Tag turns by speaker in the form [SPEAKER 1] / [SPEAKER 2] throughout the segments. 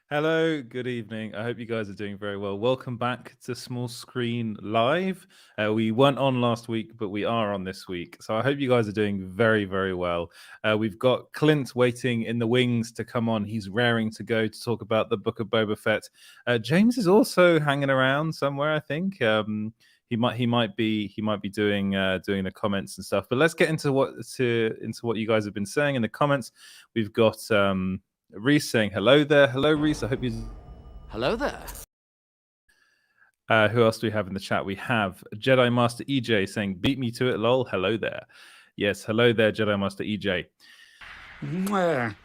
[SPEAKER 1] Hello, good evening. I hope you guys are doing very well. Welcome back to Small Screen Live. We weren't on last week, but we are on this week. So I hope you guys are doing very, very well. We've got Clint waiting in the wings to come on. He's raring to go to talk about the Book of Boba Fett. James is also hanging around somewhere, I think. He might be doing the comments and stuff. But let's get into what you guys have been saying in the comments. We've got Reese saying hello there. Hello, Reese. I hope you.
[SPEAKER 2] Hello there.
[SPEAKER 1] Who else do we have in the chat? We have Jedi Master EJ saying "Beat me to it, lol." Hello there. Yes, hello there, Jedi Master EJ.
[SPEAKER 2] Mwah.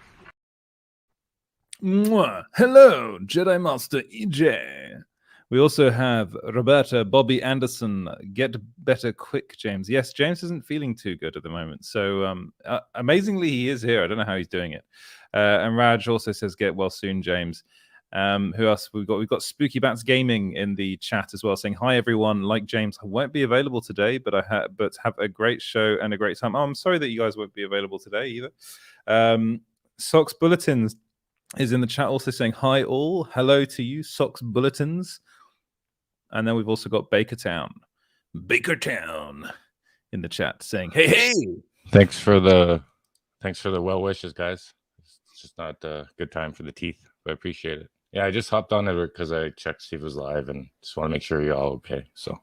[SPEAKER 1] Mwah. Hello, Jedi Master EJ. We also have Roberta Bobby Anderson. Get better quick, James. Yes, James isn't feeling too good at the moment. So amazingly, he is here. I don't know how he's doing it. And Raj also says, "Get well soon, James." Who else we've got? We've got Spooky Bats Gaming in the chat as well, saying, "Hi everyone. Like James, I won't be available today, but have a great show and a great time." Oh, I'm sorry that you guys won't be available today either. Socks Bulletins is in the chat also saying, "Hi all. Hello to you, Socks Bulletins." And then we've also got Bakertown in the chat saying, "Hey.
[SPEAKER 3] Thanks for the well wishes, guys. It's just not a good time for the teeth, but I appreciate it. Yeah, I just hopped on it because I checked Steve was live and just want to make sure you're all okay. So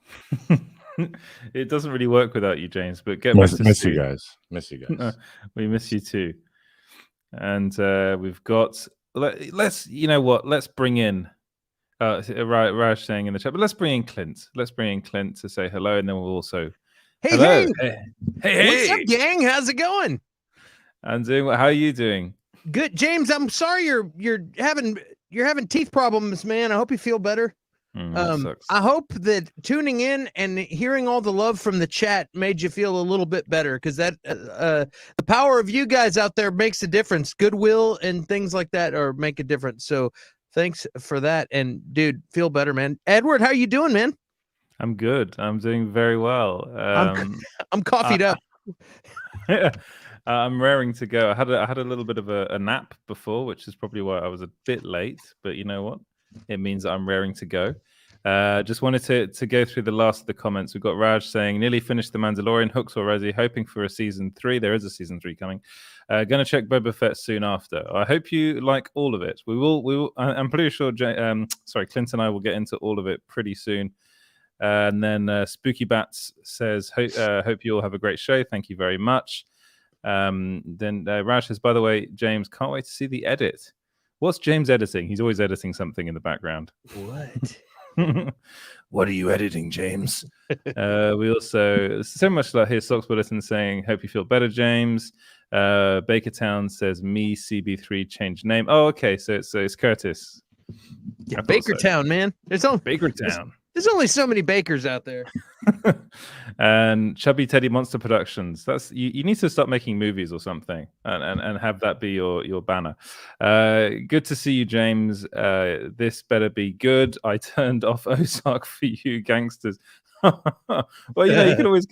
[SPEAKER 1] It doesn't really work without you, James, but get
[SPEAKER 3] miss
[SPEAKER 1] you
[SPEAKER 3] guys. Miss you guys.
[SPEAKER 1] We miss you too. And we've got let's bring in Raj saying in the chat, but let's bring in Clint. Let's bring in Clint to say hello, and then we'll also
[SPEAKER 2] Hey.
[SPEAKER 1] What's
[SPEAKER 2] up, gang? How's it going?
[SPEAKER 1] I'm doing well. How are you doing?
[SPEAKER 2] Good, James. I'm sorry you're having teeth problems, man. I hope you feel better.
[SPEAKER 1] Sucks.
[SPEAKER 2] I hope that tuning in and hearing all the love from the chat made you feel a little bit better, because that the power of you guys out there makes a difference. Goodwill and things like that make a difference. So thanks for that. And dude, feel better, man. Edward, how are you doing, man?
[SPEAKER 1] I'm good. I'm doing very well.
[SPEAKER 2] I'm coffeeed up.
[SPEAKER 1] I'm raring to go. I had a little bit of a nap before, which is probably why I was a bit late. But you know what? It means that I'm raring to go. Just wanted to go through the last of the comments. We've got Raj saying, "Nearly finished The Mandalorian, hooks already, hoping for a season 3. There is a season 3 coming. Gonna check Boba Fett soon after. I hope you like all of it. We will. I'm pretty sure. Clint and I will get into all of it pretty soon." And then Spooky Bats says, "Hope you all have a great show. Thank you very much." Then Raj says, "By the way, James, can't wait to see the edit." What's James editing? He's always editing something in the background.
[SPEAKER 2] What?
[SPEAKER 1] What are you editing, James? We also so much like here. Socks Bulletin saying, "Hope you feel better, James." Bakertown says, "Me CB3 changed name." Oh, okay. So it's Curtis.
[SPEAKER 2] Yeah, Bakertown, man.
[SPEAKER 1] Bakertown.
[SPEAKER 2] There's only so many bakers out there.
[SPEAKER 1] And Chubby Teddy Monster Productions. That's you need to start making movies or something and have that be your banner. Good to see you, James. This better be good. I turned off Ozark for you gangsters. Well, you can always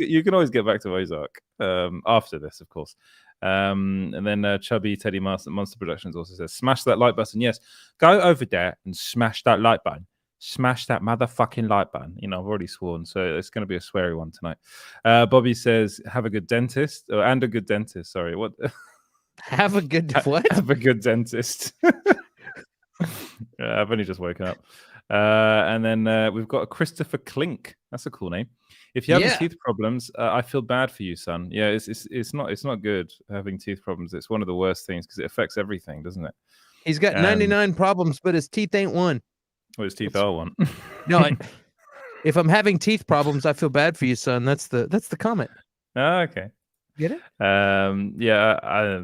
[SPEAKER 1] get back to Ozark after this, of course. And then Chubby Teddy Monster Productions also says, "Smash that like button." Yes, go over there and smash that like button. Smash that motherfucking like button. I've already sworn, so it's going to be a sweary one tonight. Bobby says, "Have a good dentist." And a good dentist. Sorry, what?
[SPEAKER 2] Have a good what?
[SPEAKER 1] Have a good dentist. I've only just woken up. And then we've got a Christopher Klink. That's a cool name. "If you have teeth problems, I feel bad for you, son." Yeah, it's not good having teeth problems. It's one of the worst things because it affects everything, doesn't it?
[SPEAKER 2] He's got 99 problems, but his teeth ain't one.
[SPEAKER 1] Well, his teeth are one.
[SPEAKER 2] No, if I'm having teeth problems, I feel bad for you, son. That's the comment.
[SPEAKER 1] Oh, okay.
[SPEAKER 2] Get it?
[SPEAKER 1] Yeah,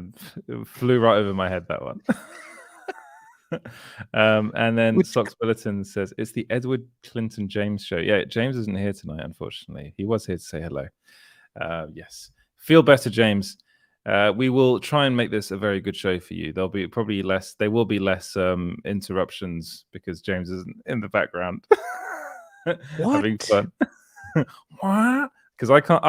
[SPEAKER 1] it flew right over my head, that one. And then Socks Bulletin says, "It's the Edward Clinton James show." Yeah, James isn't here tonight, unfortunately. He was here to say hello. Yes. Feel better, James. We will try and make this a very good show for you. There will be less interruptions because James isn't in the background having fun. What? Because I can't.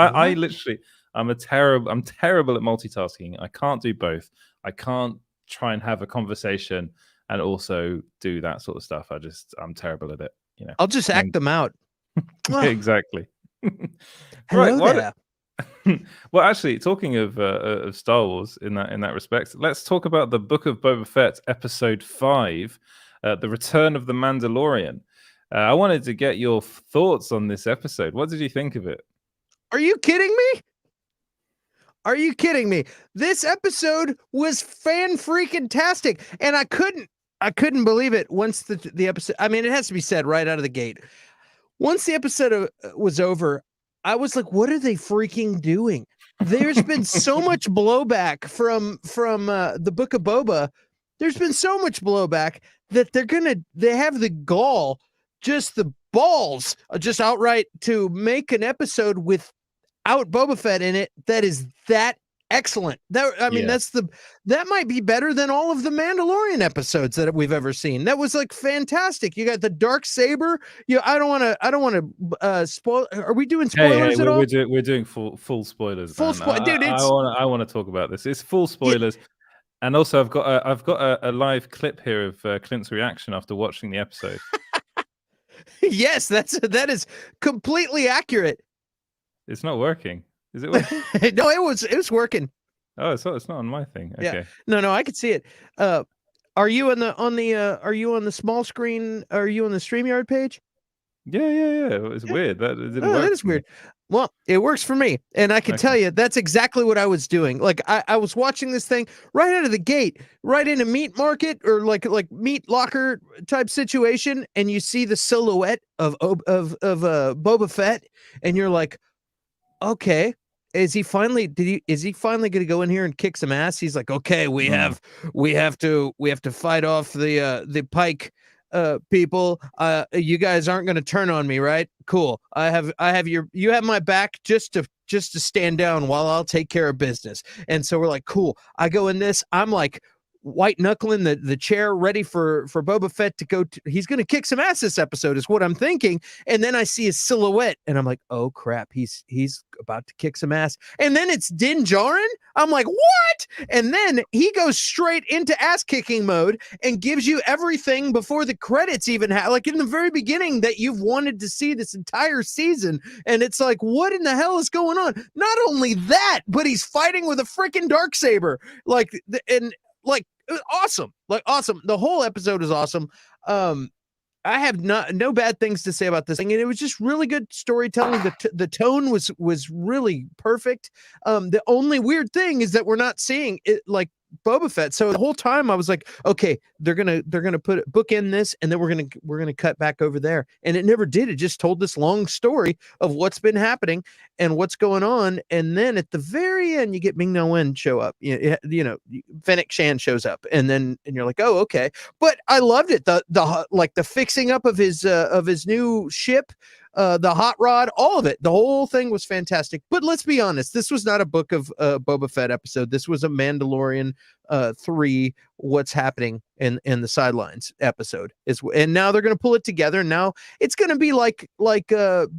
[SPEAKER 1] I'm terrible at multitasking. I can't do both. I can't try and have a conversation and also do that sort of stuff. I'm terrible at it. You know,
[SPEAKER 2] I'll just act them out.
[SPEAKER 1] Exactly.
[SPEAKER 2] Hello
[SPEAKER 1] right.
[SPEAKER 2] there.
[SPEAKER 1] Well, actually, talking of Star Wars in that respect, let's talk about the Book of Boba Fett, Episode 5, The Return of the Mandalorian. I wanted to get your thoughts on this episode. What did you think of it?
[SPEAKER 2] Are you kidding me? Are you kidding me? This episode was fan-freaking-tastic, and I couldn't believe it once the episode. I mean, it has to be said right out of the gate. Once the episode was over, I was like, what are they freaking doing? There's been so much blowback from the Book of Boba. There's been so much blowback that they have the gall, just the balls, just outright to make an episode without Boba Fett in it that is that excellent. That might be better than all of the Mandalorian episodes that we've ever seen. That was like fantastic. You got the dark saber. I don't want to spoil. Are we doing spoilers at all?
[SPEAKER 1] We're doing full spoilers.
[SPEAKER 2] Full spoilers, dude.
[SPEAKER 1] I want to talk about this. It's full spoilers. Yeah. And also, I've got a live clip here of Clint's reaction after watching the episode.
[SPEAKER 2] Yes, that is completely accurate.
[SPEAKER 1] It's not working. Is it working?
[SPEAKER 2] No, it was working.
[SPEAKER 1] Oh, it's not on my thing. Okay.
[SPEAKER 2] Yeah. No, I could see it. Are you on the small screen? Are you on the StreamYard page?
[SPEAKER 1] Yeah. It's weird. That
[SPEAKER 2] is weird. Well, it works for me, and I can tell you that's exactly what I was doing. Like I was watching this thing right out of the gate, right in a meat market or like meat locker type situation, and you see the silhouette of Boba Fett, and you're like, okay, is he finally going to go in here and kick some ass? He's like, okay, we have to fight off the Pike people. You guys aren't going to turn on me, right? Cool. You have my back just to stand down while I'll take care of business. And so we're like, cool. I go in this. I'm like white knuckling the chair, ready for Boba Fett to go. He's going to kick some ass this episode, is what I'm thinking. And then I see his silhouette, and I'm like, oh crap, he's about to kick some ass. And then it's Din Djarin. I'm like, what? And then he goes straight into ass kicking mode and gives you everything before the credits even like in the very beginning that you've wanted to see this entire season. And it's like, what in the hell is going on? Not only that, but he's fighting with a freaking darksaber. Awesome. The whole episode is awesome. I have no bad things to say about this thing, and it was just really good storytelling. The tone was really perfect. The only weird thing is that we're not seeing it like Boba Fett. So the whole time I was like, okay, they're gonna book in this, and then we're gonna cut back over there, and it never did. It just told this long story of what's been happening and what's going on, and then at the very end, you get Ming-Na Wen show up. Fennec Shan shows up, and you're like, oh, okay. But I loved it. The fixing up of his new ship. The hot rod, all of it. The whole thing was fantastic. But let's be honest, this was not a Book of Boba Fett episode. This was a Mandalorian 3 What's Happening in the Sidelines episode. And now they're going to pull it together. Now it's going to be like the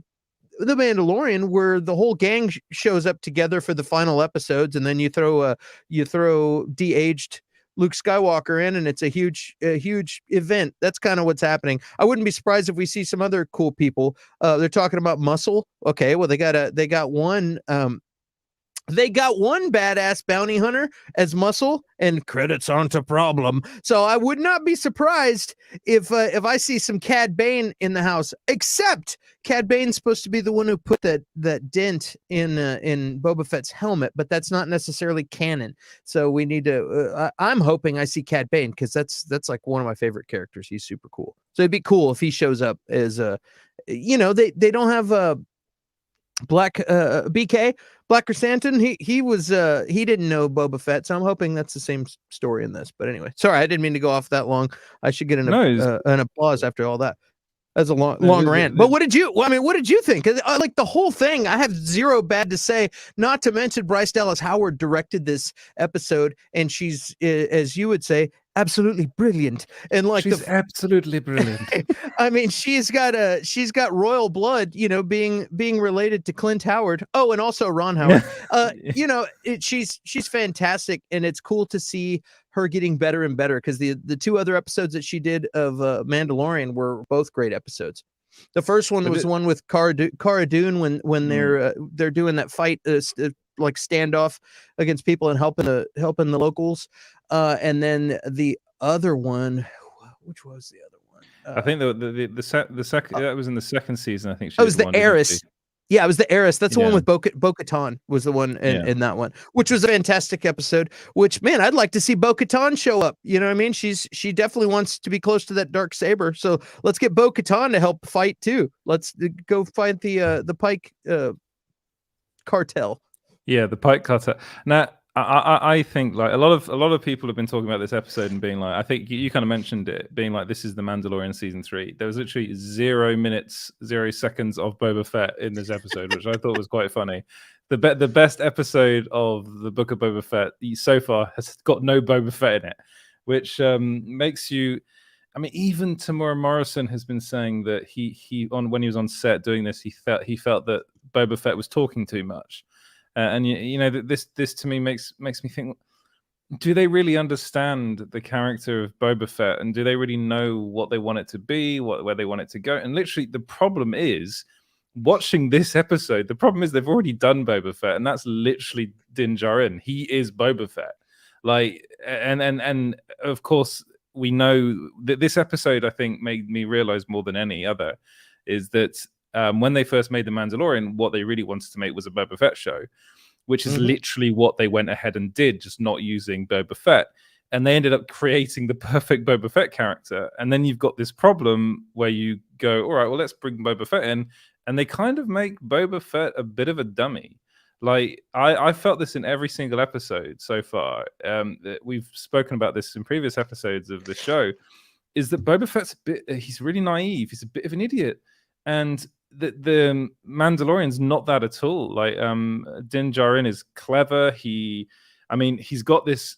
[SPEAKER 2] Mandalorian, where the whole gang shows up together for the final episodes, and then you throw de-aged Luke Skywalker in, and it's a huge event. That's kind of what's happening. I wouldn't be surprised if we see some other cool people. They're talking about Muscle. Okay, well they got one badass bounty hunter as Muscle, and credits aren't a problem. So I would not be surprised if I see some Cad Bane in the house. Except Cad Bane's supposed to be the one who put that dent in Boba Fett's helmet, but that's not necessarily canon. So we need to. I'm hoping I see Cad Bane, because that's like one of my favorite characters. He's super cool. So it'd be cool if he shows up as they don't have Black BK Black Chrysanthemum. He didn't know Boba Fett, so I'm hoping that's the same story in this. But anyway, sorry, I didn't mean to go off that long. I should get an applause after all that. That's a long rant. But what did you think? Like the whole thing, I have zero bad to say. Not to mention Bryce Dallas Howard directed this episode, and she's, as you would say, absolutely brilliant. And like
[SPEAKER 1] she's absolutely brilliant.
[SPEAKER 2] I mean, she's got royal blood, being related to Clint Howard. Oh, and also Ron Howard. She's fantastic, and it's cool to see her getting better and better, because the two other episodes that she did of Mandalorian were both great episodes. The first one was one with Cara Dune when they're doing that fight, like standoff against people and helping the locals, and then the other one, which was the other one?
[SPEAKER 1] I think the second that was in the second season. I think
[SPEAKER 2] it was the Heiress. Yeah, it was the Heiress. That's the one with Bo-Katan was the one in that one, which was a fantastic episode. Which, man, I'd like to see Bo-Katan show up. You know what I mean? She definitely wants to be close to that dark saber. So let's get Bo-Katan to help fight too. Let's go find the Pike cartel.
[SPEAKER 1] Yeah, the Pike cartel. Now, I think like a lot of people have been talking about this episode and being like, I think you kind of mentioned it, being like, this is the Mandalorian season 3. There was literally 0 minutes, 0 seconds of Boba Fett in this episode, which I thought was quite funny. The best episode of the Book of Boba Fett so far has got no Boba Fett in it, which makes you. I mean, even Tamora Morrison has been saying that when he was on set doing this, he felt that Boba Fett was talking too much. And you know that this to me makes me think: do they really understand the character of Boba Fett, and do they really know what they want it to be, where they want it to go? And literally, the problem is watching this episode. The problem is they've already done Boba Fett, and that's literally Din Djarin. He is Boba Fett. Like, and of course, we know that this episode, I think, made me realize more than any other, is that. When they first made The Mandalorian, what they really wanted to make was a Boba Fett show, which is literally what they went ahead and did, just not using Boba Fett. And they ended up creating the perfect Boba Fett character. And then you've got this problem where you go, all right, well, let's bring Boba Fett in. And they kind of make Boba Fett a bit of a dummy. Like, I felt this in every single episode so far. We've spoken about this in previous episodes of the show, is that Boba Fett's he's really naive. He's a bit of an idiot. And the Mandalorian's not that at all. Like Din Djarin is clever. He's got this.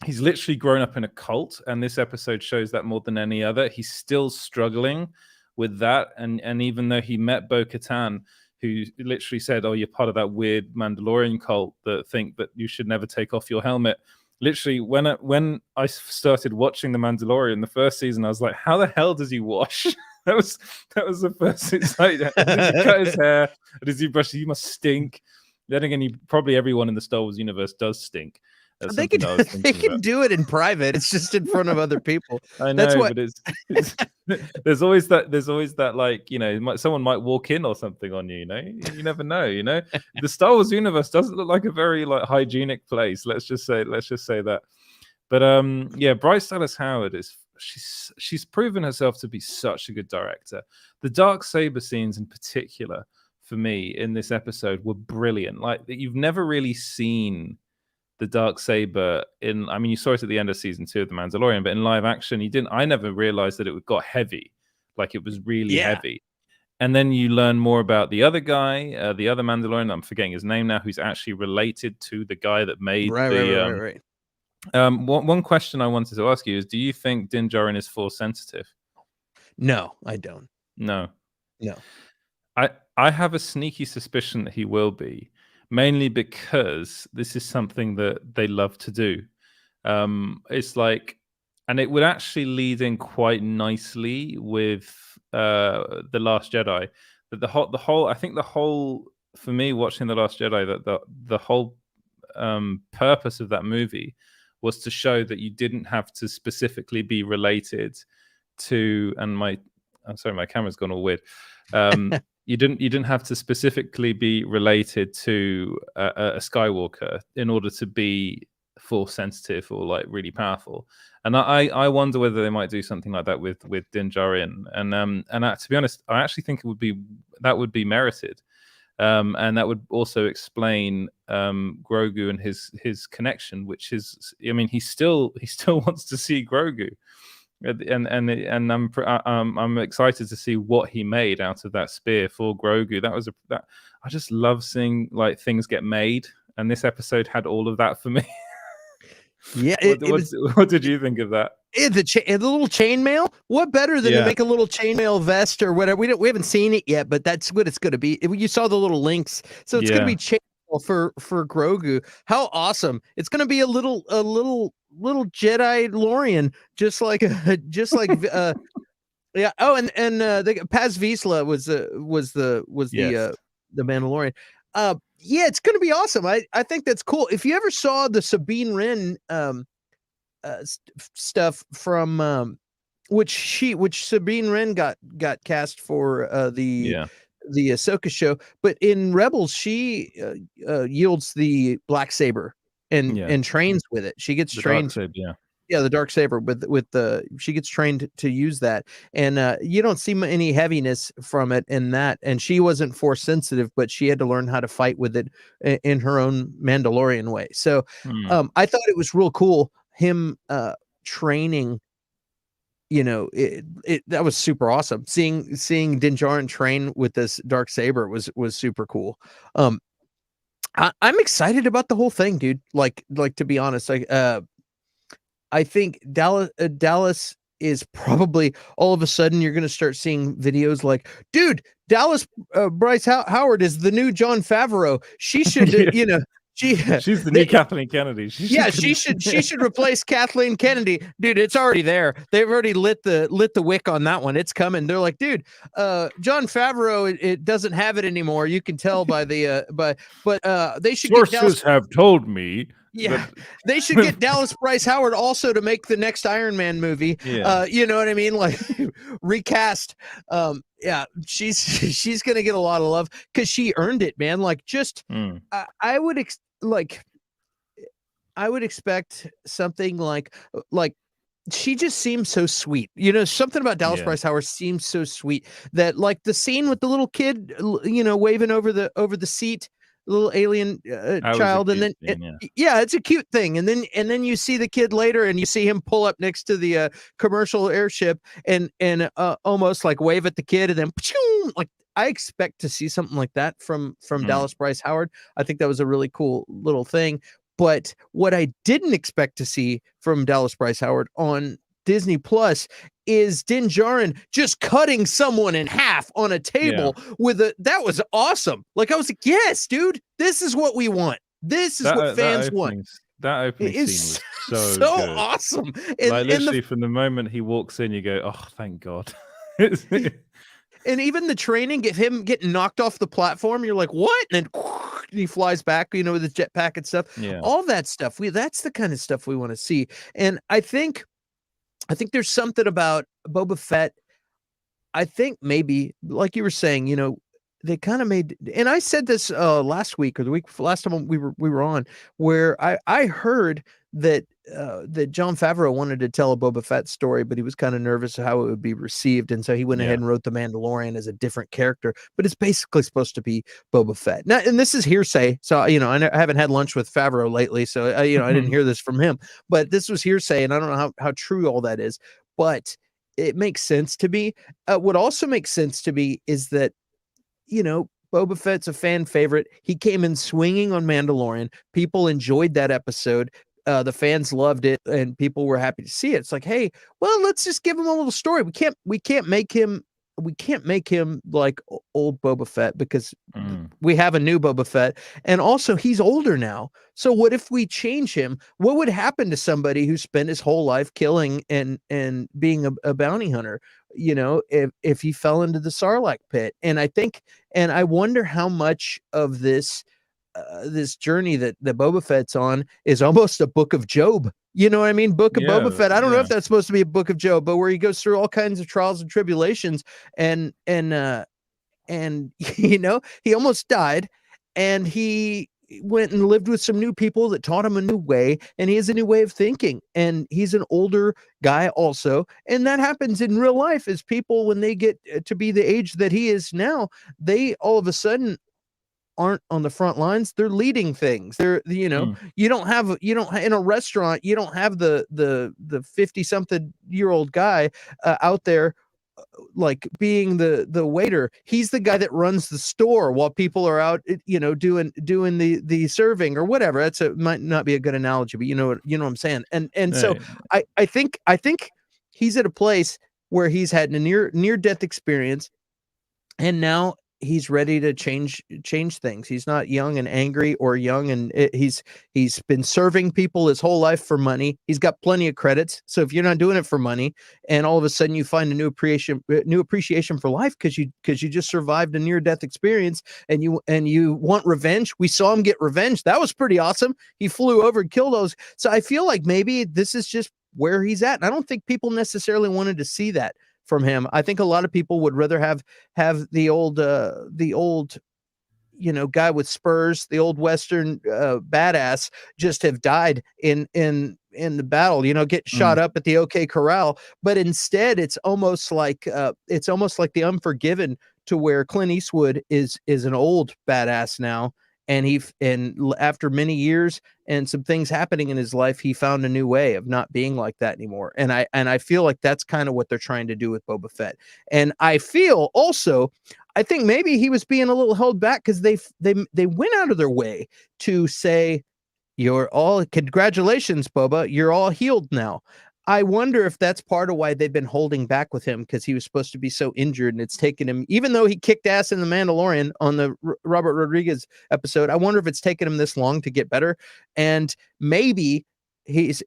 [SPEAKER 1] He's literally grown up in a cult, and this episode shows that more than any other. He's still struggling with that, and even though he met Bo-Katan, who literally said, "Oh, you're part of that weird Mandalorian cult that think that you should never take off your helmet." Literally, when I started watching The Mandalorian, the first season, I was like, "How the hell does he wash?" That was the first. It's like, does he cut his hair? Does he brush? He must stink. Then again, probably everyone in the Star Wars universe does stink.
[SPEAKER 2] They can do it in private. It's just in front of other people.
[SPEAKER 1] I know, but it's there's always that like, you know, someone might walk in or something on you. You know, you never know. You know, the Star Wars universe doesn't look like a very like hygienic place. Let's just say that. But yeah, Bryce Dallas Howard she's proven herself to be such a good director. The dark saber scenes in particular, for me, in this episode were brilliant. Like, you've never really seen the dark saber in. I mean, you saw it at the end of season 2 of The Mandalorian, but in live action, I never realized that it got heavy. Like, it was really heavy. And then you learn more about the other guy, the other Mandalorian. I'm forgetting his name now, who's actually related to the guy that made
[SPEAKER 2] right.
[SPEAKER 1] One question I wanted to ask you is: do you think Din Djarin is Force sensitive?
[SPEAKER 2] No, I don't.
[SPEAKER 1] No.
[SPEAKER 2] I
[SPEAKER 1] have a sneaky suspicion that he will be, mainly because this is something that they love to do. It's like, and it would actually lead in quite nicely with The Last Jedi. That the whole, I think the whole, for me, watching The Last Jedi, that the whole purpose of that movie was to show that you didn't have to specifically be related to, and I'm sorry, my camera's gone all weird. You didn't have to specifically be related to a Skywalker in order to be Force sensitive or like really powerful. And I wonder whether they might do something like that with Din Djarin. And to be honest, I actually think that would be merited. And that would also explain Grogu and his connection, which is, I mean, he still wants to see Grogu, and I'm excited to see what he made out of that spear for Grogu. I just love seeing like things get made, and this episode had all of that for me.
[SPEAKER 2] Yeah,
[SPEAKER 1] what did you think of that?
[SPEAKER 2] The little chainmail. What better than to make a little chainmail vest or whatever? We haven't seen it yet, but that's what it's going to be. You saw the little links, so it's going to be chainmail for Grogu. How awesome! It's going to be a little little Jedi Lorian, just like yeah. Oh, and Paz Vizsla was the
[SPEAKER 1] Yes.
[SPEAKER 2] the Mandalorian. Yeah, it's gonna be awesome. I think that's cool. If you ever saw the Sabine Wren stuff from which Sabine Wren got cast for the Ahsoka show, but in Rebels she yields the black saber and trains with it. She gets trained. Yeah, the dark saber with the she gets trained to use that, and you don't see any heaviness from it in that. And she wasn't force sensitive, but she had to learn how to fight with it in her own Mandalorian way. So I thought it was real cool him training. You know, that was super awesome. Seeing Din Djarin train with this dark saber was super cool. I'm excited about the whole thing, dude. Like to be honest, I think Dallas is probably all of a sudden you're going to start seeing videos like, dude, Bryce Howard is the new Jon Favreau. She should, you know,
[SPEAKER 1] she's the new Kathleen Kennedy.
[SPEAKER 2] She should replace Kathleen Kennedy, dude. It's already there. They've already lit the wick on that one. It's coming. They're like, dude, Jon Favreau, it doesn't have it anymore. You can tell by the but they should.
[SPEAKER 1] Sources have told me.
[SPEAKER 2] Yeah, they should get Dallas Bryce Howard also to make the next Iron Man movie.
[SPEAKER 1] Yeah.
[SPEAKER 2] You know what I mean? Like recast. Yeah, she's gonna get a lot of love because she earned it, man. Like just I would expect something like she just seems so sweet. You know, something about Dallas Bryce Howard seems so sweet that like the scene with the little kid, you know, waving over the seat. Little alien child, and then it's a cute thing, and then you see the kid later, and you see him pull up next to the commercial airship, and almost like wave at the kid, and then like I expect to see something like that from Dallas Bryce Howard. I think that was a really cool little thing. But what I didn't expect to see from Dallas Bryce Howard on Disney Plus is Din Djarin just cutting someone in half on a table that was awesome. Like I was like, yes, dude, this is what we want. This is what fans want.
[SPEAKER 1] That opening scene was so good.
[SPEAKER 2] Awesome.
[SPEAKER 1] Like literally from the moment he walks in, you go, oh, thank God.
[SPEAKER 2] And even the training, him getting knocked off the platform, you're like, what? And then he flies back, you know, with his jetpack and stuff.
[SPEAKER 1] Yeah.
[SPEAKER 2] All that stuff. That's the kind of stuff we want to see. And I think there's something about Boba Fett. I think maybe, like you were saying, you know, they kind of made, and I said this last week or the week last time we were on, where I heard that Jon Favreau wanted to tell a Boba Fett story, but he was kind of nervous how it would be received, and so he went ahead and wrote The Mandalorian as a different character, but it's basically supposed to be Boba Fett. Now, and this is hearsay, so you know, I haven't had lunch with Favreau lately, so you know, I didn't hear this from him, but this was hearsay, and I don't know how true all that is, but it makes sense to me. What also makes sense to me is that, you know, Boba Fett's a fan favorite. He came in swinging on Mandalorian. People enjoyed that episode. The fans loved it, and people were happy to see it. It's like, hey, well, let's just give him a little story. We can't make him like old Boba Fett because we have a new Boba Fett, and also he's older now. So what if we change him? What would happen to somebody who spent his whole life killing and being a bounty hunter? You know, if he fell into the Sarlacc pit, and I wonder how much of this journey that Boba Fett's on is almost a book of Job. You know what I mean? Book of Boba Fett. I don't know if that's supposed to be a book of Job, but where he goes through all kinds of trials and tribulations, and you know, he almost died, and he went and lived with some new people that taught him a new way, and he has a new way of thinking, and he's an older guy also, and that happens in real life. Is people, when they get to be the age that he is now, they all of a sudden aren't on the front lines, they're leading things. They're, you know, you don't in a restaurant, you don't have the 50 something year old guy out there like being the waiter. He's the guy that runs the store while people are out, you know, doing the serving or whatever. Might not be a good analogy, but you know what I'm saying. And so I think he's at a place where he's had a near death experience, and now he's ready to change things. He's not young and angry or young and he's been serving people his whole life for money. He's got plenty of credits. So if you're not doing it for money and all of a sudden you find a new appreciation for life because you just survived a near death experience and you want revenge. We saw him get revenge. That was pretty awesome. He flew over and killed those. So I feel like maybe this is just where he's at. And I don't think people necessarily wanted to see that from him. I think a lot of people would rather have the old guy with spurs, the old Western badass, just have died in the battle, get shot up at the OK Corral. But instead, it's almost like the Unforgiven, to where Clint Eastwood is an old badass now. And after many years and some things happening in his life, he found a new way of not being like that anymore. And I feel like that's kind of what they're trying to do with Boba Fett. And I feel also, I think maybe he was being a little held back because they went out of their way to say, congratulations, Boba, you're all healed now. I wonder if that's part of why they've been holding back with him, because he was supposed to be so injured, and it's taken him, even though he kicked ass in The Mandalorian on the Robert Rodriguez episode, I wonder if it's taken him this long to get better. And maybe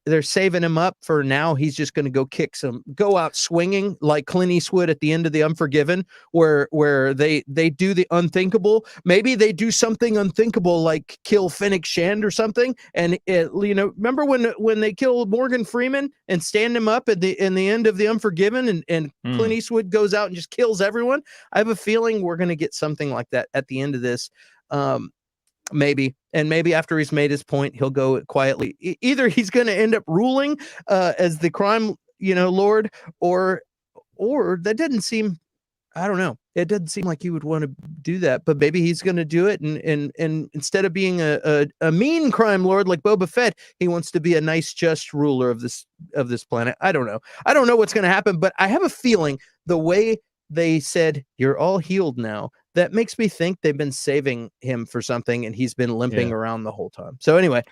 [SPEAKER 2] they're saving him up for now. He's just going to go out swinging like Clint Eastwood at the end of The Unforgiven, where they do the unthinkable. Maybe they do something unthinkable like kill Fennec Shand or something. And remember when they kill Morgan Freeman and stand him up in the end of The Unforgiven, and Clint Eastwood goes out and just kills everyone. I have a feeling we're going to get something like that at the end of this. Maybe after he's made his point, he'll go quietly. Either he's going to end up ruling as the crime, lord, or that doesn't seem. I don't know. It doesn't seem like he would want to do that, but maybe he's going to do it. And instead of being a mean crime lord like Boba Fett, he wants to be a nice, just ruler of this planet. I don't know. I don't know what's going to happen, but I have a feeling the way they said you're all healed now, that makes me think they've been saving him for something, and he's been limping around the whole time. So anyway,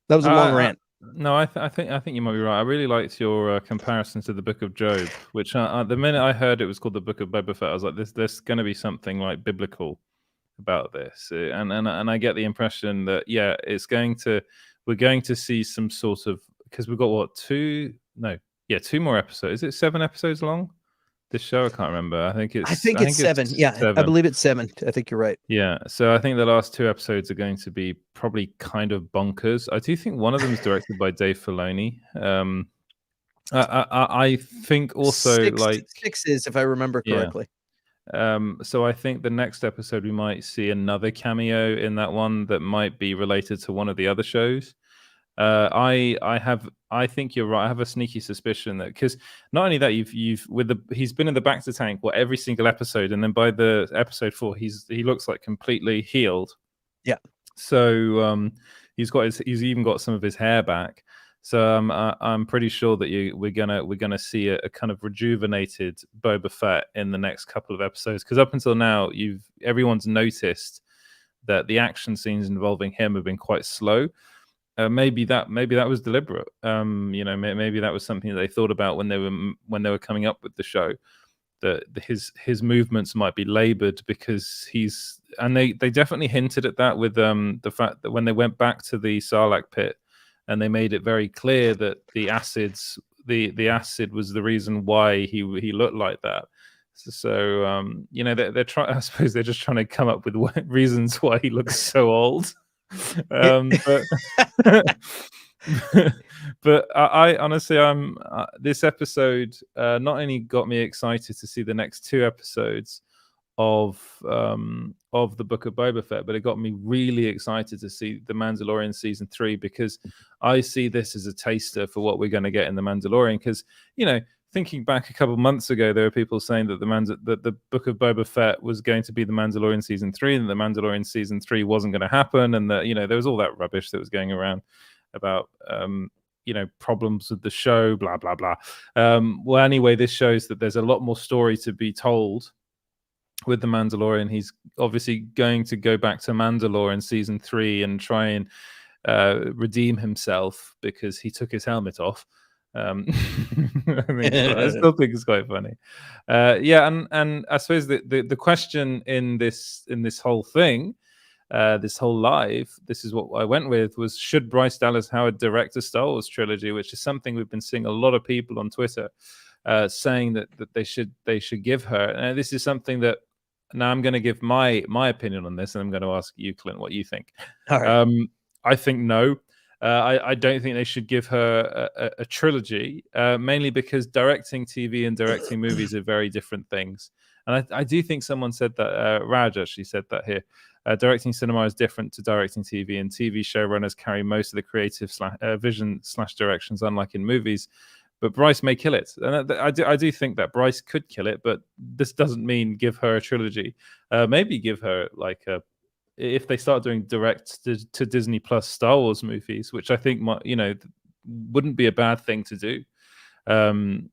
[SPEAKER 2] that was a long rant.
[SPEAKER 1] No, I think you might be right. I really liked your comparison to the Book of Job, which the minute I heard it was called the Book of Boba Fett, I was like, there's going to be something like biblical about this, and I get the impression that we're going to see some sort of, because we've got two more episodes. Is it 7 episodes long? This show, I can't remember. I think it's
[SPEAKER 2] 7. Yeah, 7. I believe it's 7. I think you're right.
[SPEAKER 1] Yeah, so I think the last 2 episodes are going to be probably kind of bonkers. I do think one of them is directed by Dave Filoni. I think also
[SPEAKER 2] 6 is, if I remember correctly.
[SPEAKER 1] So I think the next episode we might see another cameo in that one that might be related to one of the other shows. I think you're right. I have a sneaky suspicion that, because not only that, he's been in the back to tank every single episode, and then by the episode 4 he looks like completely healed.
[SPEAKER 2] Yeah.
[SPEAKER 1] So he's even got some of his hair back. So I'm pretty sure that we're gonna see a kind of rejuvenated Boba Fett in the next couple of episodes, because up until now everyone's noticed that the action scenes involving him have been quite slow. Maybe that was deliberate. Maybe that was something that they thought about when they were coming up with the show, that his movements might be labored because they definitely hinted at that with the fact that when they went back to the Sarlacc pit and they made it very clear that the acid was the reason why he looked like that. So they're trying. I suppose they're just trying to come up with reasons why he looks so old. But I honestly, this episode not only got me excited to see the next 2 episodes of the Book of Boba Fett, but it got me really excited to see The Mandalorian season 3, because I see this as a taster for what we're going to get in The Mandalorian. Because thinking back a couple of months ago, there were people saying that the Book of Boba Fett was going to be The Mandalorian season 3, and The Mandalorian season 3 wasn't going to happen, and that there was all that rubbish that was going around about problems with the show, blah blah blah. Well, anyway, this shows that there's a lot more story to be told with The Mandalorian. He's obviously going to go back to Mandalore in season 3 and try and redeem himself because he took his helmet off. I still think it's quite funny. And I suppose the question in this whole thing, this whole live, this is what I went with, was should Bryce Dallas Howard direct a Star Wars trilogy, which is something we've been seeing a lot of people on Twitter saying that they should give her. And this is something that now I'm going to give my opinion on this, and I'm going to ask you, Clint, what you think.
[SPEAKER 2] All right.
[SPEAKER 1] I think no. I don't think they should give her a trilogy, mainly because directing TV and directing movies are very different things. And I do think someone said that, Raj actually said that here. Directing cinema is different to directing TV, and TV showrunners carry most of the creative vision / directions, unlike in movies. But Bryce may kill it. And I do think that Bryce could kill it, but this doesn't mean give her a trilogy. Maybe give her like if they start doing direct to Disney Plus Star Wars movies, which I think wouldn't be a bad thing to do.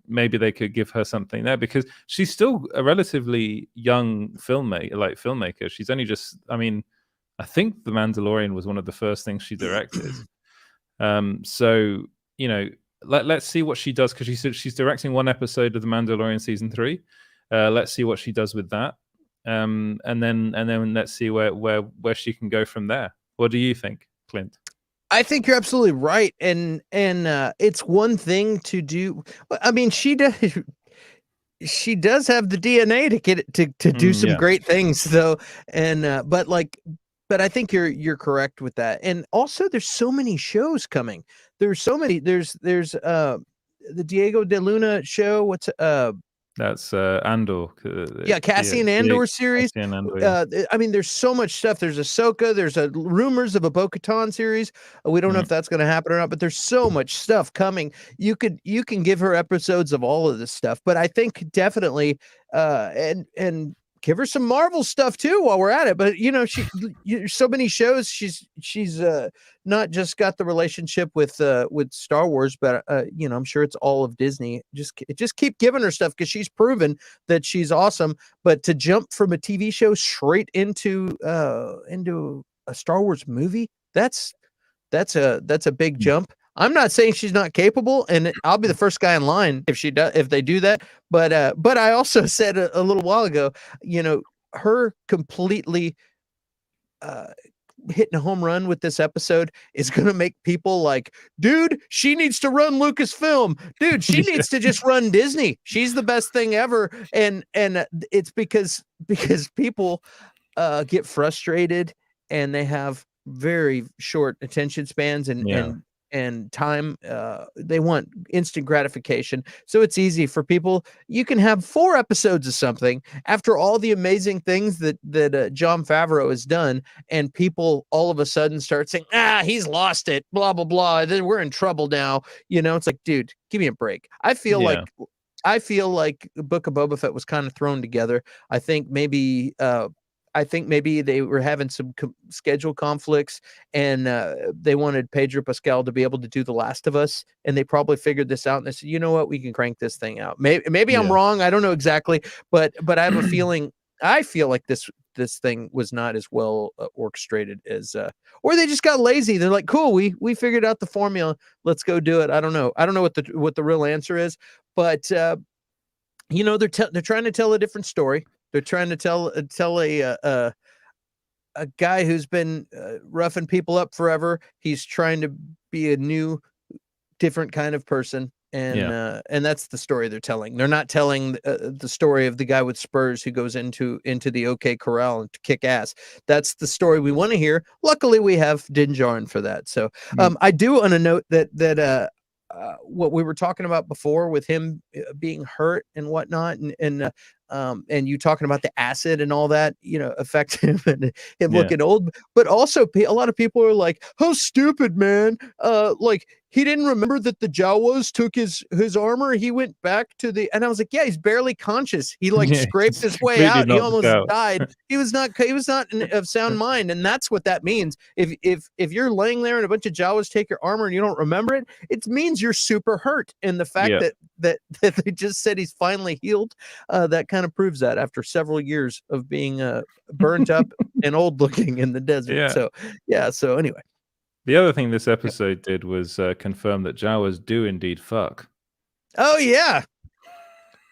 [SPEAKER 1] Maybe they could give her something there, because she's still a relatively young filmmaker. She's only just, I think The Mandalorian was one of the first things she directed. So, let's see what she does, because she said she's directing one episode of The Mandalorian season 3. Let's see what she does with that. And then let's see where she can go from there. What do you think, Clint?
[SPEAKER 2] I think you're absolutely right, and it's one thing to do. I mean, she does have the DNA to get it to do some great things, though. And but I think you're correct with that. And also, there's so many shows coming. There's so many. There's the Diego de Luna show. What's
[SPEAKER 1] That's Andor.
[SPEAKER 2] Cassian Andor series.
[SPEAKER 1] Cassian Andor,
[SPEAKER 2] there's so much stuff. There's Ahsoka. There's rumors of a Bo-Katan series. We don't know if that's going to happen or not, but there's so much stuff coming. You can give her episodes of all of this stuff, but I think definitely and give her some Marvel stuff too while we're at it. But so many shows. She's not just got the relationship with Star Wars, but I'm sure it's all of Disney. Just keep giving her stuff, because she's proven that she's awesome. But to jump from a TV show straight into a Star Wars movie, that's a big jump. I'm not saying she's not capable, and I'll be the first guy in line if they do that. But I also said a little while ago, her completely hitting a home run with this episode is going to make people like, dude, she needs to run Lucasfilm. Dude, she needs to just run Disney. She's the best thing ever. And it's because people get frustrated, and they have very short attention spans and time. They want instant gratification. So it's easy for people. You can have 4 episodes of something after all the amazing things that Jon Favreau has done, and people all of a sudden start saying, he's lost it, blah, blah, blah. Then we're in trouble now. It's like, dude, give me a break. I feel like Book of Boba Fett was kind of thrown together. I think maybe they were having some schedule conflicts, and they wanted Pedro Pascal to be able to do The Last of Us, and they probably figured this out, and they said, you know what, we can crank this thing out. Maybe I'm wrong. I don't know exactly, but I have a feeling. I feel like this thing was not as well orchestrated as, or they just got lazy. They're like, cool, we figured out the formula. Let's go do it. I don't know what the real answer is, but they're trying to tell a different story. They're trying to tell a guy who's been roughing people up forever. He's trying to be a new, different kind of person, and that's the story they're telling. They're not telling the story of the guy with spurs who goes into the OK Corral and kick ass. That's the story we want to hear. Luckily, we have Din Djarin for that. So I do want to note that what we were talking about before with him being hurt and whatnot, and you talking about the acid and all that, affect him and him looking old. But also, a lot of people are like, "How stupid, man! Like he didn't remember that the Jawas took his armor. He went back to the." And I was like, "Yeah, he's barely conscious. He scraped his way out. He almost died. He was not of sound mind." And that's what that means. If you're laying there and a bunch of Jawas take your armor and you don't remember it, it means you're super hurt. And the fact that they just said he's finally healed, that kind of proves that after several years of being burnt up and old looking in the desert. So anyway,
[SPEAKER 1] the other thing this episode did was confirm that Jawas do indeed fuck.
[SPEAKER 2] Oh yeah,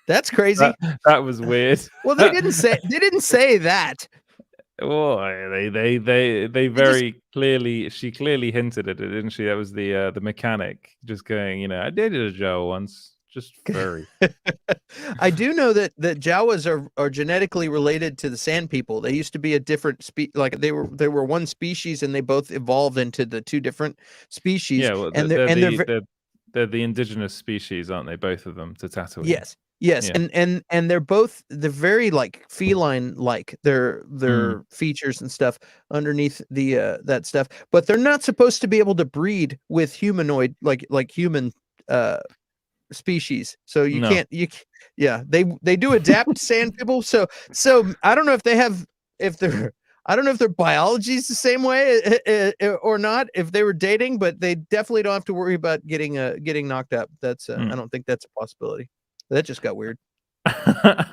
[SPEAKER 2] that's crazy.
[SPEAKER 1] That was weird.
[SPEAKER 2] Well, they didn't say that.
[SPEAKER 1] Oh, they very clearly. She clearly hinted at it, didn't she? That was the mechanic just going. I dated a Joe once, just furry.
[SPEAKER 2] I do know that Jawas are genetically related to the Sand People. They used to be a different like they were one species, and they both evolved into the two different species.
[SPEAKER 1] Yeah, well,
[SPEAKER 2] and
[SPEAKER 1] they're the indigenous species, aren't they? Both of them to Tatooine.
[SPEAKER 2] Yes,
[SPEAKER 1] Yeah.
[SPEAKER 2] and they're very like feline like their features and stuff underneath the that stuff, but they're not supposed to be able to breed with humanoid like human species. So you
[SPEAKER 1] No.
[SPEAKER 2] can't yeah, they do adapt Sand People. So I don't know if their biology is the same way or not, if they were dating, but they definitely don't have to worry about getting knocked up. That's I don't think that's a possibility. That just got weird.
[SPEAKER 1] I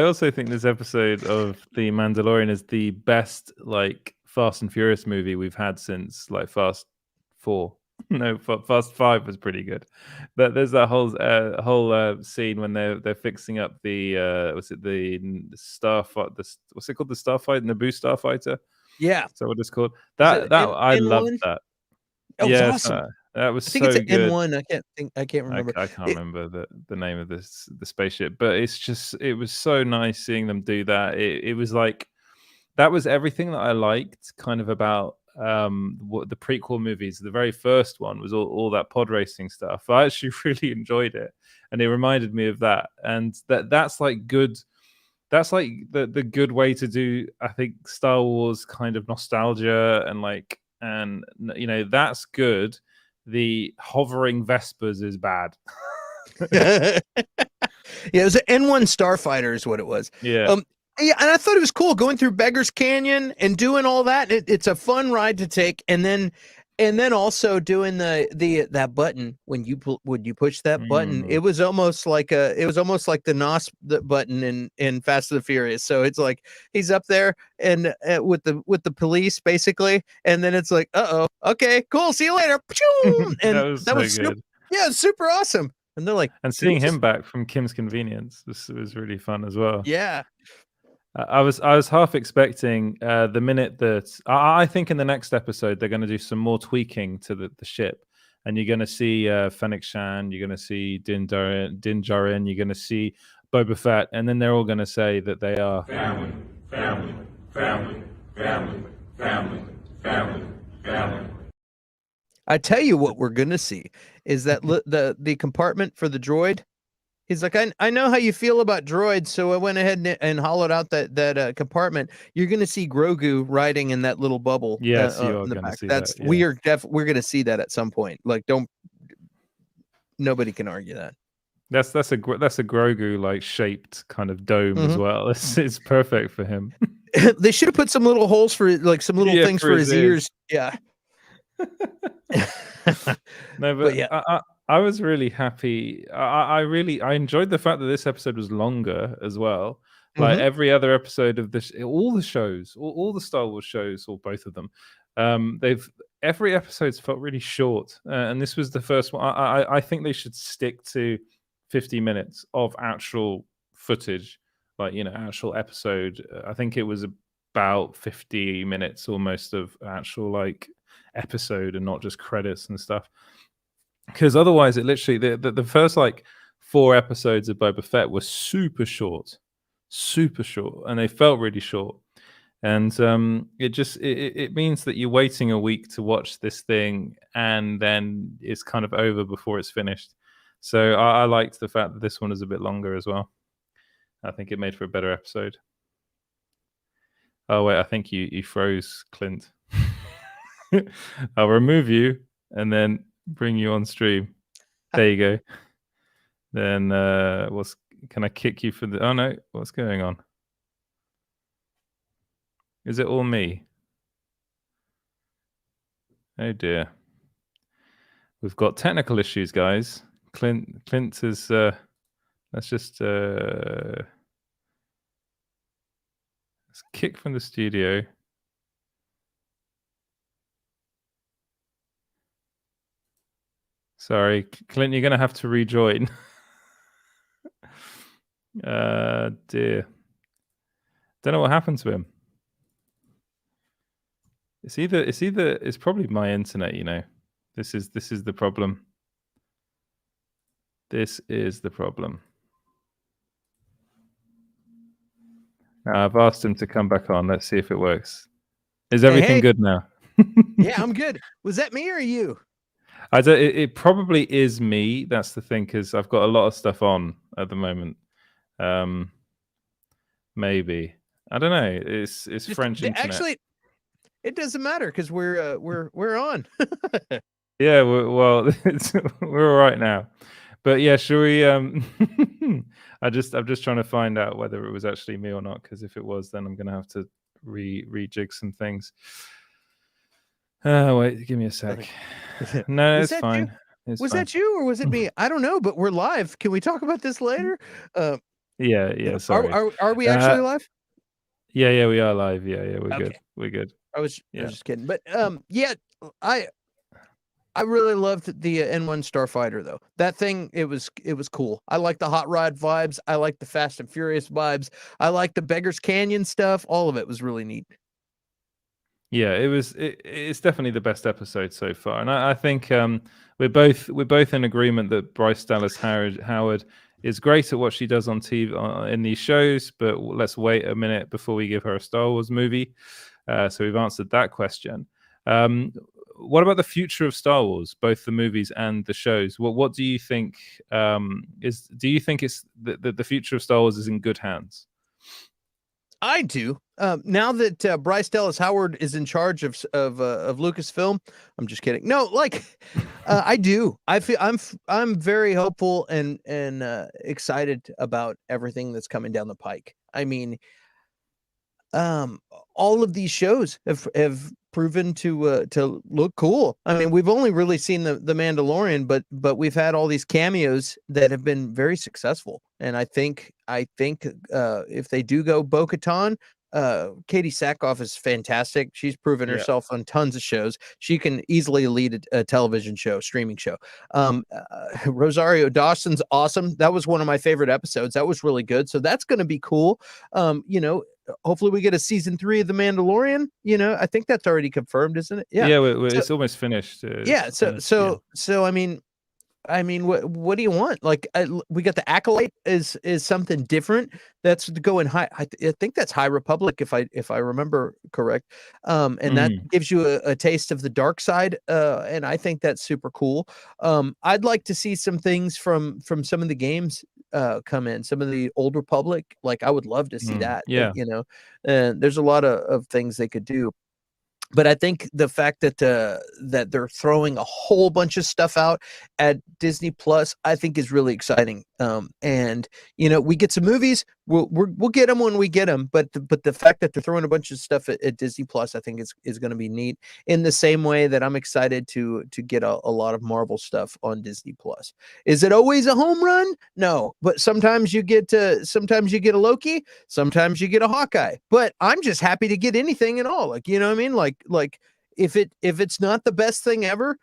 [SPEAKER 1] also think this episode of The Mandalorian is the best like Fast and Furious movie we've had since like Fast 4. No, Fast 5 was pretty good. But there's that whole scene when they're fixing up the what's it called, the Starfight, Naboo Starfighter?
[SPEAKER 2] Yeah.
[SPEAKER 1] So what it's called? That I loved that.
[SPEAKER 2] It was awesome.
[SPEAKER 1] That was
[SPEAKER 2] I think
[SPEAKER 1] so
[SPEAKER 2] it's an
[SPEAKER 1] good.
[SPEAKER 2] N1. I can't remember.
[SPEAKER 1] I can't remember the name of the spaceship, but it was so nice seeing them do that. It was like that was everything that I liked kind of about what the prequel movies. The very first one was all that pod racing stuff. I actually really enjoyed it, and it reminded me of that. And that's like good. That's like the good way to do, I think, Star Wars kind of nostalgia and that's good. The hovering Vespers is bad.
[SPEAKER 2] Yeah, it was an N1 Starfighter is what it was.
[SPEAKER 1] Yeah.
[SPEAKER 2] Yeah, and I thought it was cool going through Beggar's Canyon and doing all that. It's a fun ride to take, and then also doing that button when you push that button, it was almost like the NOS button in Fast and the Furious. So it's like he's up there and with the police basically, and then it's like, okay, cool, see you later, and
[SPEAKER 1] that was so good.
[SPEAKER 2] Super awesome. And they're like,
[SPEAKER 1] and seeing him back from Kim's Convenience was really fun as well.
[SPEAKER 2] Yeah.
[SPEAKER 1] I was half expecting the minute that I think in the next episode they're going to do some more tweaking to the ship, and you're going to see Fennec Shan, you're going to see Din Djarin, you're going to see Boba Fett, and then they're all going to say that they are family, family, family, family, family, family, family.
[SPEAKER 2] I tell you what we're going to see is that the compartment for the droid. He's like, I know how you feel about droids, so I went ahead and hollowed out that compartment. You're going to see Grogu riding in that little bubble.
[SPEAKER 1] Yes, you are going to see that. Yeah.
[SPEAKER 2] We're going to see that at some point. Like, nobody can argue that.
[SPEAKER 1] That's a Grogu like shaped kind of dome as well. It's perfect for him.
[SPEAKER 2] They should have put some little holes for like some little things for his ears. Yeah.
[SPEAKER 1] No, but yeah. I was really happy. I enjoyed the fact that this episode was longer as well. Like every other episode of this, all the shows, all the Star Wars shows, or both of them, every episode's felt really short. And this was the first one. I think they should stick to 50 minutes of actual footage, like actual episode. I think it was about 50 minutes almost of actual like episode, and not just credits and stuff. Because otherwise, it literally the first like 4 episodes of Boba Fett were super short, and they felt really short. And it means that you're waiting a week to watch this thing, and then it's kind of over before it's finished. So I liked the fact that this one is a bit longer as well. I think it made for a better episode. Oh wait, I think you froze, Clint. I'll remove you and then bring you on stream. There you go. Then can I kick you for the oh no, what's going on? Is it all me? Oh dear. We've got technical issues, guys. Clint is let's just let's kick from the studio. Sorry, Clint, you're going to have to rejoin. Dear. Don't know what happened to him. It's probably my internet, you know. This is the problem. This is the problem. I've asked him to come back on. Let's see if it works. Is everything
[SPEAKER 2] Hey.
[SPEAKER 1] good now?
[SPEAKER 2] Yeah, I'm good. Was that me or you?
[SPEAKER 1] It probably is me. That's the thing, because I've got a lot of stuff on at the moment. Maybe, I don't know. It's French internet.
[SPEAKER 2] Actually, it doesn't matter because we're on.
[SPEAKER 1] Yeah, we're all right now. But yeah, should we? I'm just trying to find out whether it was actually me or not. Because if it was, then I'm gonna have to rejig some things. Wait, give me a sec. No, it's fine.
[SPEAKER 2] Was that you or was it me? I don't know, but we're live. Can we talk about this later?
[SPEAKER 1] Yeah. Sorry.
[SPEAKER 2] Are we actually live?
[SPEAKER 1] Yeah, we are live. Yeah, we're good. We're good.
[SPEAKER 2] I was just kidding, but yeah, I really loved the N1 Starfighter though. That thing, it was cool. I like the hot rod vibes. I like the Fast and Furious vibes. I like the Beggars Canyon stuff. All of it was really neat.
[SPEAKER 1] Yeah, it's definitely the best episode so far, and I think we're both in agreement that Bryce Dallas Howard is great at what she does on TV in these shows. But let's wait a minute before we give her a Star Wars movie. So we've answered that question. What about the future of Star Wars, both the movies and the shows? What do you think do you think it's the future of Star Wars is in good hands?
[SPEAKER 2] I do. Now that Bryce Dallas Howard is in charge of Lucasfilm, I'm just kidding. No, like I do. I feel I'm very hopeful and excited about everything that's coming down the pike. I mean, all of these shows have proven to look cool. I mean, we've only really seen the Mandalorian, but we've had all these cameos that have been very successful. And I think if they do go Bo-Katan, Katie Sackhoff is fantastic. She's proven herself on tons of shows. She can easily lead a television show, streaming show. Rosario Dawson's awesome. That was one of my favorite episodes. That was really good. So that's going to be cool. You know, hopefully we get a season 3 of The Mandalorian. You know, I think that's already confirmed, isn't it? Yeah.
[SPEAKER 1] It's almost finished.
[SPEAKER 2] So I mean, what do you want? Like, we got the Acolyte is something different. That's going high. I think that's High Republic, if I remember correct. And that gives you a taste of the dark side. And I think that's super cool. I'd like to see some things from some of the games come in, some of the Old Republic. Like, I would love to see that.
[SPEAKER 1] Yeah,
[SPEAKER 2] you know, and there's a lot of things they could do. But I think the fact that that they're throwing a whole bunch of stuff out at Disney Plus, I think is really exciting. And you know, we get some movies, we'll get them when we get them. But the fact that they're throwing a bunch of stuff at Disney Plus, I think is going to be neat. In the same way that I'm excited to get a lot of Marvel stuff on Disney Plus. Is it always a home run? No, but sometimes you get a Loki, sometimes you get a Hawkeye. But I'm just happy to get anything at all. Like, you know what I mean? Like if it's not the best thing ever,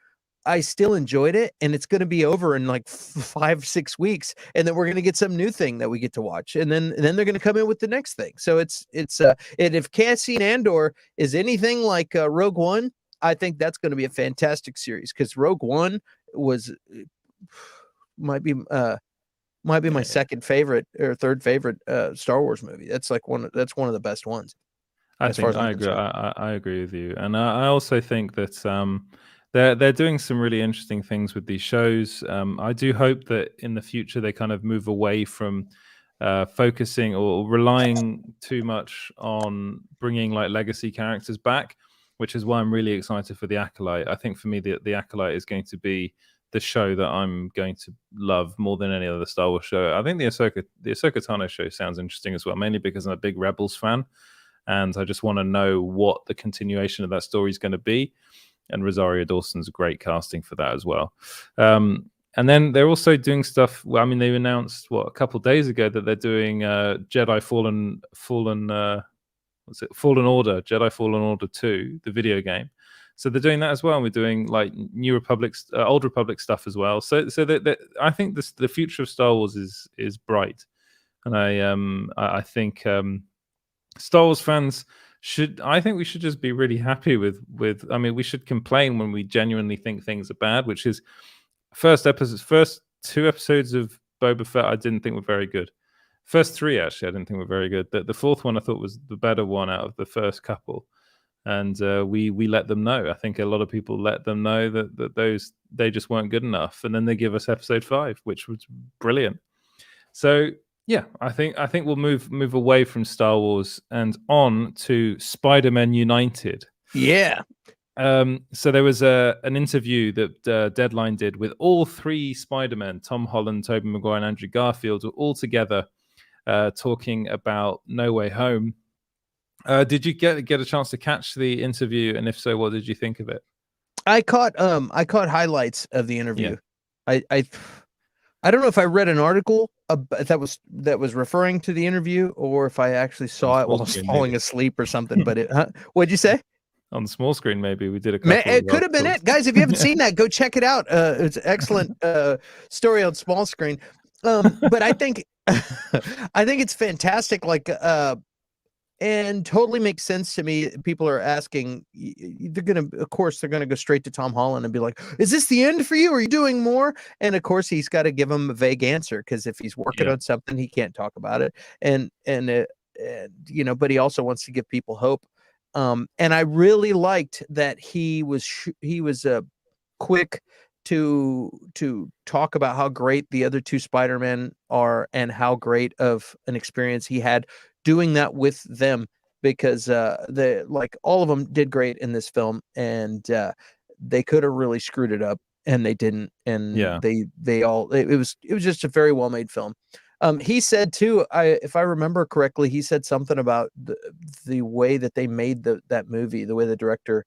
[SPEAKER 2] I still enjoyed it, and it's going to be over in like 5-6 weeks, and then we're going to get some new thing that we get to watch, and then they're going to come in with the next thing. So it's and if Cassian Andor is anything like Rogue One, I think that's going to be a fantastic series, because Rogue One might be my second favorite or third favorite Star Wars movie. That's one of the best ones.
[SPEAKER 1] I agree. I agree with you, and I also think that they're doing some really interesting things with these shows. I do hope that in the future they kind of move away from focusing or relying too much on bringing like legacy characters back, which is why I'm really excited for The Acolyte. I think for me, the Acolyte is going to be the show that I'm going to love more than any other Star Wars show. I think the Ahsoka Tano show sounds interesting as well, mainly because I'm a big Rebels fan, and I just want to know what the continuation of that story is going to be. And Rosario Dawson's great casting for that as well. And then they're also doing stuff. Well, I mean, they announced a couple of days ago that they're doing Jedi Fallen Order, Jedi Fallen Order 2, the video game. So they're doing that as well. And we're doing like New Republic, Old Republic stuff as well. So that I think the future of Star Wars is bright, and I think Star Wars fans I think we should just be really happy with. I mean, we should complain when we genuinely think things are bad, which is first 2 episodes of Boba Fett I didn't think were very good. First 3 actually I didn't think were very good. The 4th one I thought was the better one out of the first couple, and we let them know. I think a lot of people let them know that those they just weren't good enough, and then they give us episode 5, which was brilliant. So yeah, I think we'll move away from Star Wars and on to Spider-Man United.
[SPEAKER 2] Yeah.
[SPEAKER 1] So there was an interview that Deadline did with all 3 Spider-Men, Tom Holland, Tobey Maguire, and Andrew Garfield, all together talking about No Way Home. Did you get a chance to catch the interview? And if so, what did you think of it?
[SPEAKER 2] I caught highlights of the interview. Yeah. I don't know if I read an article that was referring to the interview, or if I actually saw it while I was falling asleep or something. But what'd you say?
[SPEAKER 1] On the small screen, maybe we did a couple.
[SPEAKER 2] It could have been it, guys. If you haven't seen that, go check it out. It's an excellent story on small screen. But I think it's fantastic. Like, and totally makes sense to me. People are asking, they're gonna go straight to Tom Holland and be like, "Is this the end for you? Are you doing more?" And of course, he's got to give them a vague answer, because if he's working on something, he can't talk about it. And but he also wants to give people hope. And I really liked that he was quick to talk about how great the other 2 Spider-Men are, and how great of an experience he had doing that with them, because all of them did great in this film, and they could have really screwed it up, and they didn't. And it was just a very well made film. He said too, if I remember correctly, he said something about the way that they made that movie, the way the director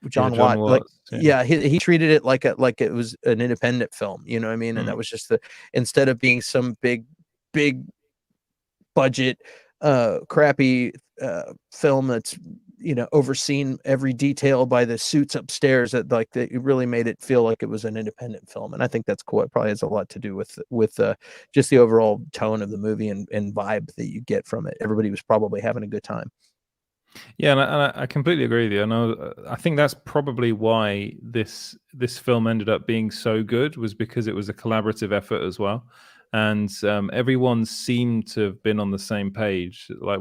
[SPEAKER 2] John Watt, he treated it like it was an independent film, you know what I mean? And that was just instead of being some big budget crappy film that's overseen every detail by the suits upstairs, that it really made it feel like it was an independent film. And I think that's cool. It probably has a lot to do with just the overall tone of the movie and vibe that you get from it. Everybody was probably having a good time.
[SPEAKER 1] Yeah, and I completely agree with you. I think that's probably why this film ended up being so good, was because it was a collaborative effort as well, and everyone seemed to have been on the same page. Like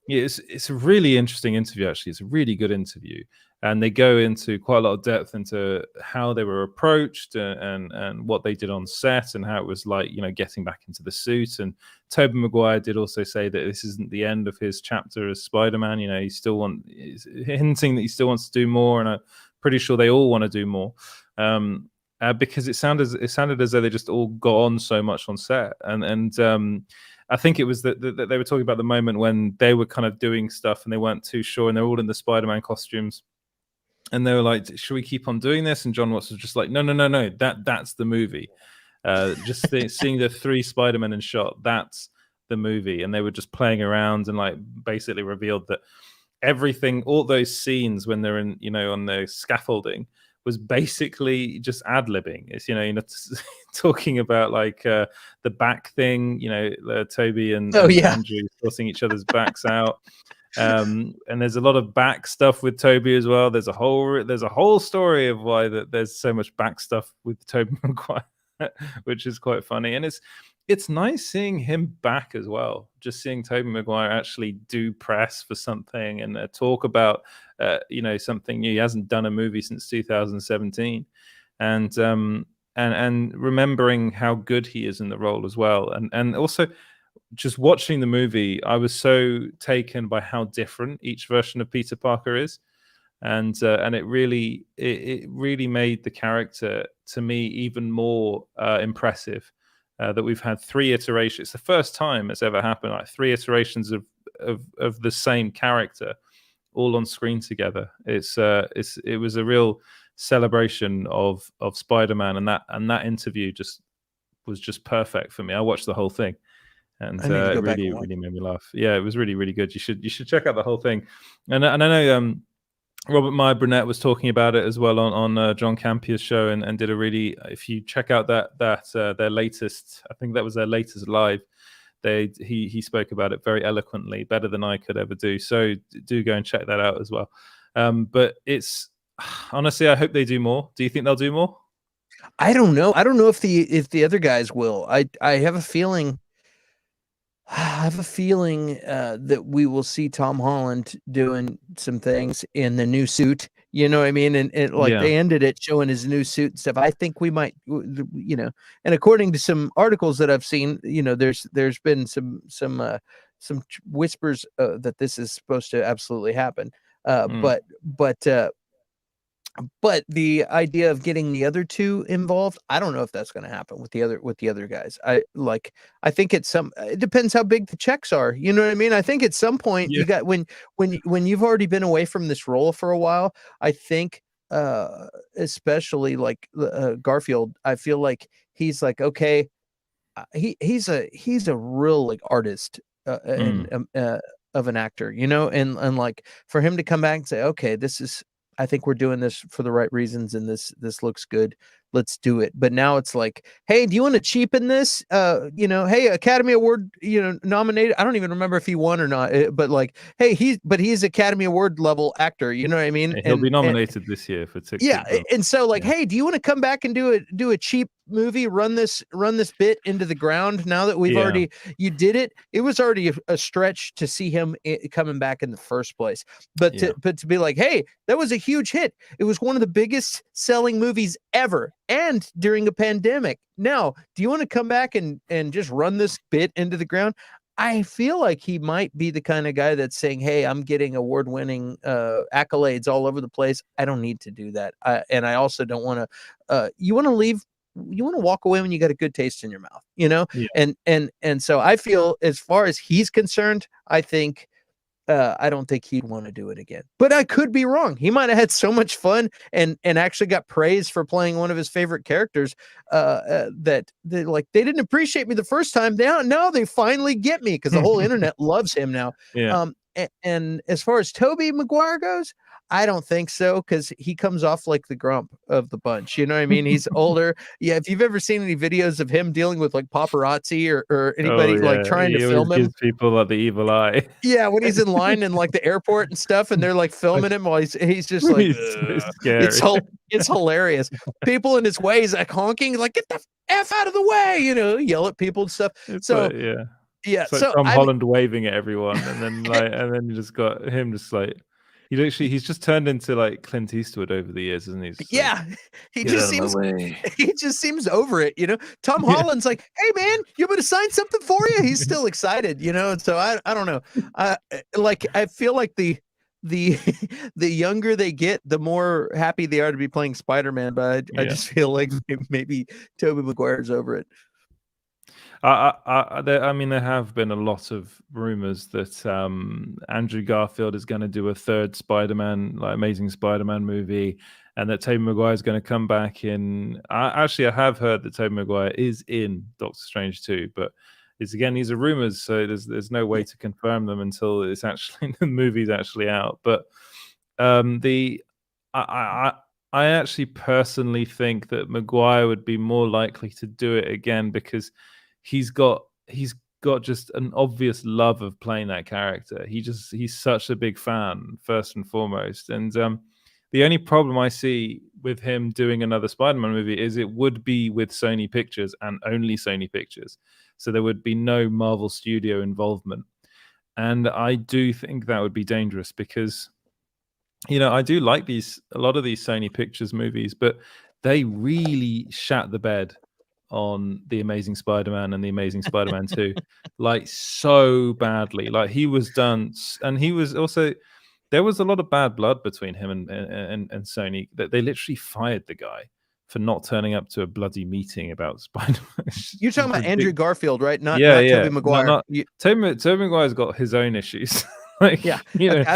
[SPEAKER 1] it's a really interesting interview. Actually, it's a really good interview, and they go into quite a lot of depth into how they were approached and what they did on set, and how it was like, getting back into the suit. And Tobey Maguire did also say that this isn't the end of his chapter as Spider-Man. He's hinting that he still wants to do more, and I'm pretty sure they all want to do more, because it sounded as though they just all got on so much on set, and I think it was that they were talking about the moment when they were kind of doing stuff and they weren't too sure, and they're all in the Spider-Man costumes. And they were like, "Should we keep on doing this?" And John Watts was just like, "No. That's the movie. Seeing the 3 Spider-Men in shot, that's the movie." And they were just playing around and basically revealed that everything, all those scenes when they're in, on the scaffolding, was basically just ad-libbing. It's talking about the back thing, Tobey and Andrew sorting each other's backs out. And there's a lot of back stuff with Tobey as well. There's a whole story of why there's so much back stuff with Tobey Maguire, which is quite funny. And it's nice seeing him back as well. Just seeing Tobey Maguire actually do press for something and talk about something new. He hasn't done a movie since 2017, and remembering how good he is in the role as well, and also just watching the movie, I was so taken by how different each version of Peter Parker is, and it really made the character, to me, even more impressive. That we've had 3 iterations. It's the first time it's ever happened, like 3 iterations of the same character, all on screen together. It was a real celebration of Spider-Man, and that interview was just perfect for me. I watched the whole thing, and it really made me laugh. Yeah, it was really, really good. You should check out the whole thing. And I know Robert Meyer Burnett was talking about it as well on John Campia's show, and did a really. If you check out that their latest, I think that was their latest live. He spoke about it very eloquently, better than I could ever do. So do go and check that out as well. But it's honestly, I hope they do more. Do you think they'll do more?
[SPEAKER 2] I don't know. I don't know if the other guys will. I have a feeling. I have a feeling that we will see Tom Holland doing some things in the new suit. You know what I mean? And they ended it showing his new suit and stuff. I think we might, and according to some articles that I've seen, there's been some whispers that this is supposed to absolutely happen. But the idea of getting the other two involved, I don't know if that's going to happen with the other guys. I think it depends how big the checks are. You know what I mean? I think at some point you got when you've already been away from this role for a while, I think especially like Garfield, I feel like he's like, okay, he's a real like artist and of an actor, and like for him to come back and say, okay, I think we're doing this for the right reasons, and this looks good. Let's do it. But now it's like, hey, do you want to cheapen this? Hey, Academy Award, nominated. I don't even remember if he won or not. But like, hey, he's Academy Award level actor. You know what I mean?
[SPEAKER 1] He'll be nominated this year for Tick.
[SPEAKER 2] Yeah, and so like, hey, do you want to come back and do a cheap movie? Run this bit into the ground. Now that you did it. It was already a stretch to see him coming back in the first place. But to be like, hey, that was a huge hit. It was one of the biggest selling movies ever, and during a pandemic. Now, do you want to come back and just run this bit into the ground? I feel like he might be the kind of guy that's saying, hey, I'm getting award-winning accolades all over the place. I don't need to do that. And I also don't want to, you want to walk away when you got a good taste in your mouth, And so I feel, as far as he's concerned, I don't think he'd want to do it again, but I could be wrong. He might have had so much fun and actually got praise for playing one of his favorite characters that they didn't appreciate me the first time. Now they finally get me because the whole internet loves him now.
[SPEAKER 1] Yeah.
[SPEAKER 2] And as far as Tobey Maguire goes, I don't think so, because he comes off like the grump of the bunch. You know what I mean? He's older. Yeah, if you've ever seen any videos of him dealing with like paparazzi or anybody like trying to film him,
[SPEAKER 1] gives people like the evil eye.
[SPEAKER 2] Yeah, when he's in line in like the airport and stuff, and they're like filming him while he's just like, it's hilarious. People in his way, he's like honking, like, get the F out of the way, yell at people and stuff. It's like
[SPEAKER 1] Tom Holland waving at everyone, and then you just got him just like. He's just turned into like Clint Eastwood over the years, isn't he?
[SPEAKER 2] He just seems over it, Tom Holland's like, hey man, you want me to sign something for you? He's still excited, So I don't know. I feel like the younger they get, the more happy they are to be playing Spider-Man. But I just feel like maybe Tobey Maguire's over it.
[SPEAKER 1] There have been a lot of rumors that Andrew Garfield is going to do a third Spider-Man, like Amazing Spider-Man movie, and that Tobey Maguire is going to come back in. I have heard that Tobey Maguire is in Doctor Strange 2, but these are rumors, so there's no way to confirm them until it's actually the movie's actually out. But I actually personally think that Maguire would be more likely to do it again, because he's got just an obvious love of playing that character. He's such a big fan, first and foremost. And the only problem I see with him doing another Spider-Man movie is it would be with Sony Pictures and only Sony Pictures. So there would be no Marvel Studio involvement. And I do think that would be dangerous, because, I do like a lot of these Sony Pictures movies, but they really shat the bed on The Amazing Spider-Man and The Amazing Spider-Man 2, like so badly. Like he was done, and he was also, there was a lot of bad blood between him and Sony, that they literally fired the guy for not turning up to a bloody meeting about Spider-Man.
[SPEAKER 2] You're talking about Andrew Garfield, right? Not Tobey Maguire.
[SPEAKER 1] Tobey Maguire's got his own issues. I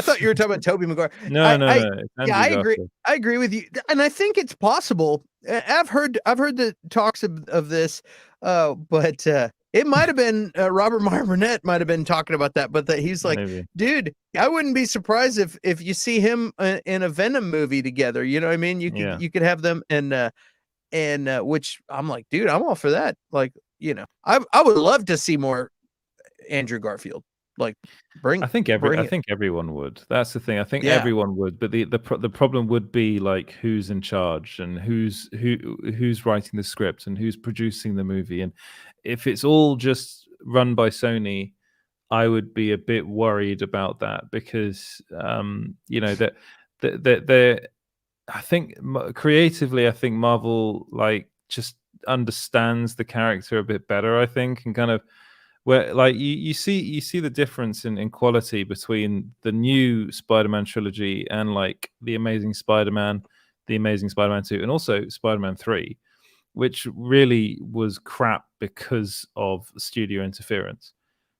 [SPEAKER 2] thought you were talking about Tobey Maguire.
[SPEAKER 1] No.
[SPEAKER 2] I agree. I agree with you, and I think it's possible. I've heard the talks of this, but It might have been Robert Meyer Burnett might have been talking about that, but that he's like,
[SPEAKER 1] Maybe.
[SPEAKER 2] dude, I wouldn't be surprised if you see him in a Venom movie together. You know what I mean?
[SPEAKER 1] Yeah.
[SPEAKER 2] You could have them and which I'm like, dude, I'm all for that. Like, you know, I would love to see more Andrew Garfield. Like,
[SPEAKER 1] I think everyone would. That's the thing. I think
[SPEAKER 2] Yeah.
[SPEAKER 1] everyone would, but the problem would be like who's in charge and who's writing the script and who's producing the movie. And if it's all just run by Sony, I would be a bit worried about that because you know that they're I think creatively, I think Marvel like just understands the character a bit better. I think, and kind of where like you see the difference in quality between the new Spider-Man trilogy and like the Amazing Spider-Man 2, and also Spider-Man 3, which really was crap because of studio interference.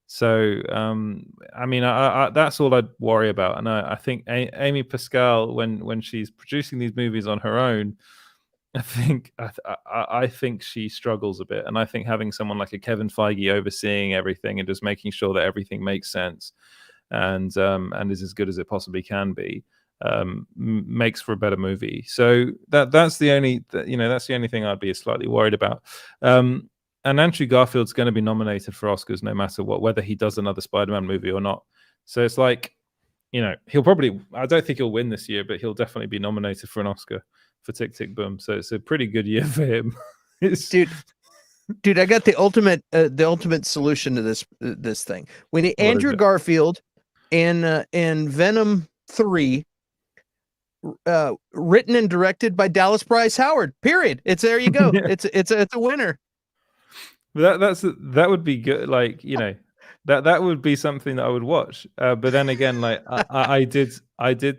[SPEAKER 1] So I mean, I that's all I'd worry about. And I think Amy Pascal, when she's producing these movies on her own, I think she struggles a bit, and I think having someone like a Kevin Feige overseeing everything and just making sure that everything makes sense and is as good as it possibly can be makes for a better movie. So that's the only that's the only thing I'd be slightly worried about. And Andrew Garfield's going to be nominated for Oscars no matter what, whether he does another Spider-Man movie or not. So it's like, you know, I don't think he'll win this year, but he'll definitely be nominated for an Oscar for Tick, Tick, Boom. So it's a pretty good year for him.
[SPEAKER 2] Dude, I got the ultimate solution to this thing. We need Andrew Garfield and Venom 3 written and directed by Bryce Dallas Howards. Period. There you go. Yeah. It's a winner.
[SPEAKER 1] That would be good. Like, you know, that would be something that I would watch. But then again, like I did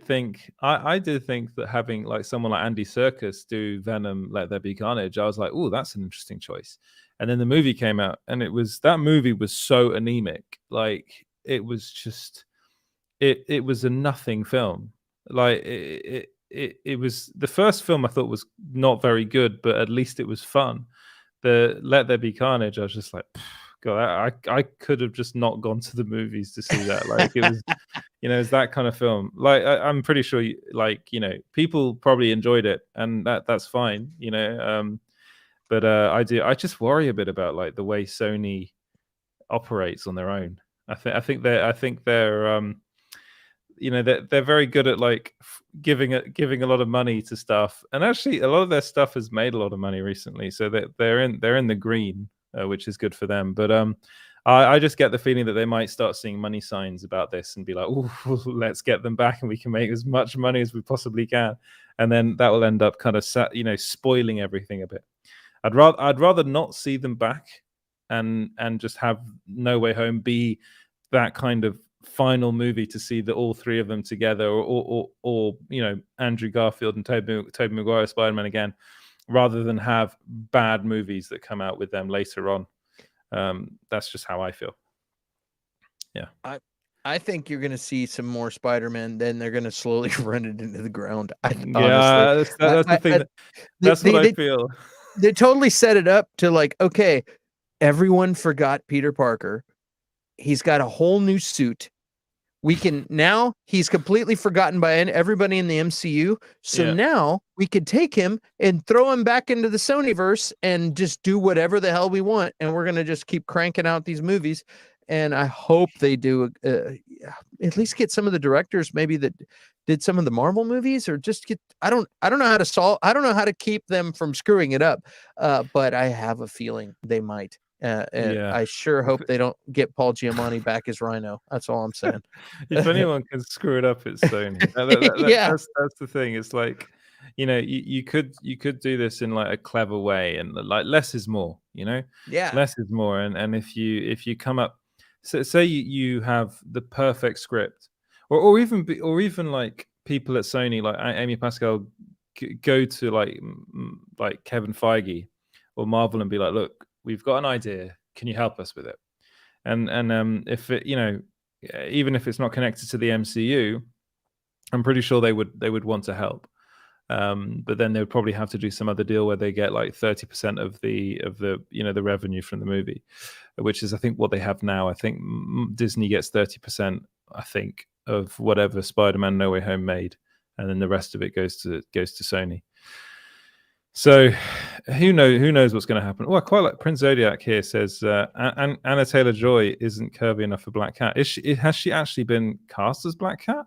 [SPEAKER 1] think that having like someone like Andy Serkis do Venom, Let There Be Carnage, I was like, oh, that's an interesting choice. And then the movie came out, and that movie was so anemic. Like it was just it was a nothing film. Like it was the first film I thought was not very good, but at least it was fun. The Let There Be Carnage, I was just like, God, I could have just not gone to the movies to see that. Like it was, you know, it's that kind of film. Like I'm pretty sure, people probably enjoyed it, and that's fine, you know. But I just worry a bit about like the way Sony operates on their own. I think they're you know, they're very good at like giving a lot of money to stuff, and actually a lot of their stuff has made a lot of money recently, so they're in the green, which is good for them. But I just get the feeling that they might start seeing money signs about this and be like, oh, let's get them back and we can make as much money as we possibly can, and then that will end up kind of spoiling everything a bit. I'd rather not see them back and just have No Way Home be that kind of final movie to see all three of them together, or you know, Andrew Garfield and Tobey Maguire Spider-Man again, rather than have bad movies that come out with them later on. That's just how I feel. Yeah,
[SPEAKER 2] I think you're going to see some more Spider-Man, then they're going to slowly run it into the ground.
[SPEAKER 1] That's the thing. That's what I feel.
[SPEAKER 2] They totally set it up to like, okay, everyone forgot Peter Parker. He's got a whole new suit. He's completely forgotten by everybody in the MCU. So now we could take him and throw him back into the Sonyverse and just do whatever the hell we want. And we're going to just keep cranking out these movies. And I hope they do at least get some of the directors maybe that did some of the Marvel movies, or just get, I don't know how to keep them from screwing it up. But I have a feeling they might. And I sure hope they don't get Paul Giamatti back as Rhino. That's all I'm saying.
[SPEAKER 1] If anyone can screw it up, it's Sony. That's the thing. It's like, you know, you could do this in like a clever way, and like less is more. You know, less is more. And if you come up, say you have the perfect script, or even like people at Sony, like Amy Pascal, go to like Kevin Feige or Marvel and be like, look, we've got an idea. Can you help us with it? And if it, you know, even if it's not connected to the MCU, I'm pretty sure they would want to help. But then they would probably have to do some other deal where they get like 30% of the you know, the revenue from the movie. which is I think what they have now. I think Disney gets 30%, I think, of whatever Spider-Man No Way Home made, and then the rest of it goes to Sony. So who knows what's going to happen? Oh, I quite like Prince Zodiac here says Anna Taylor-Joy isn't curvy enough for Black Cat. Has she actually been cast as Black Cat?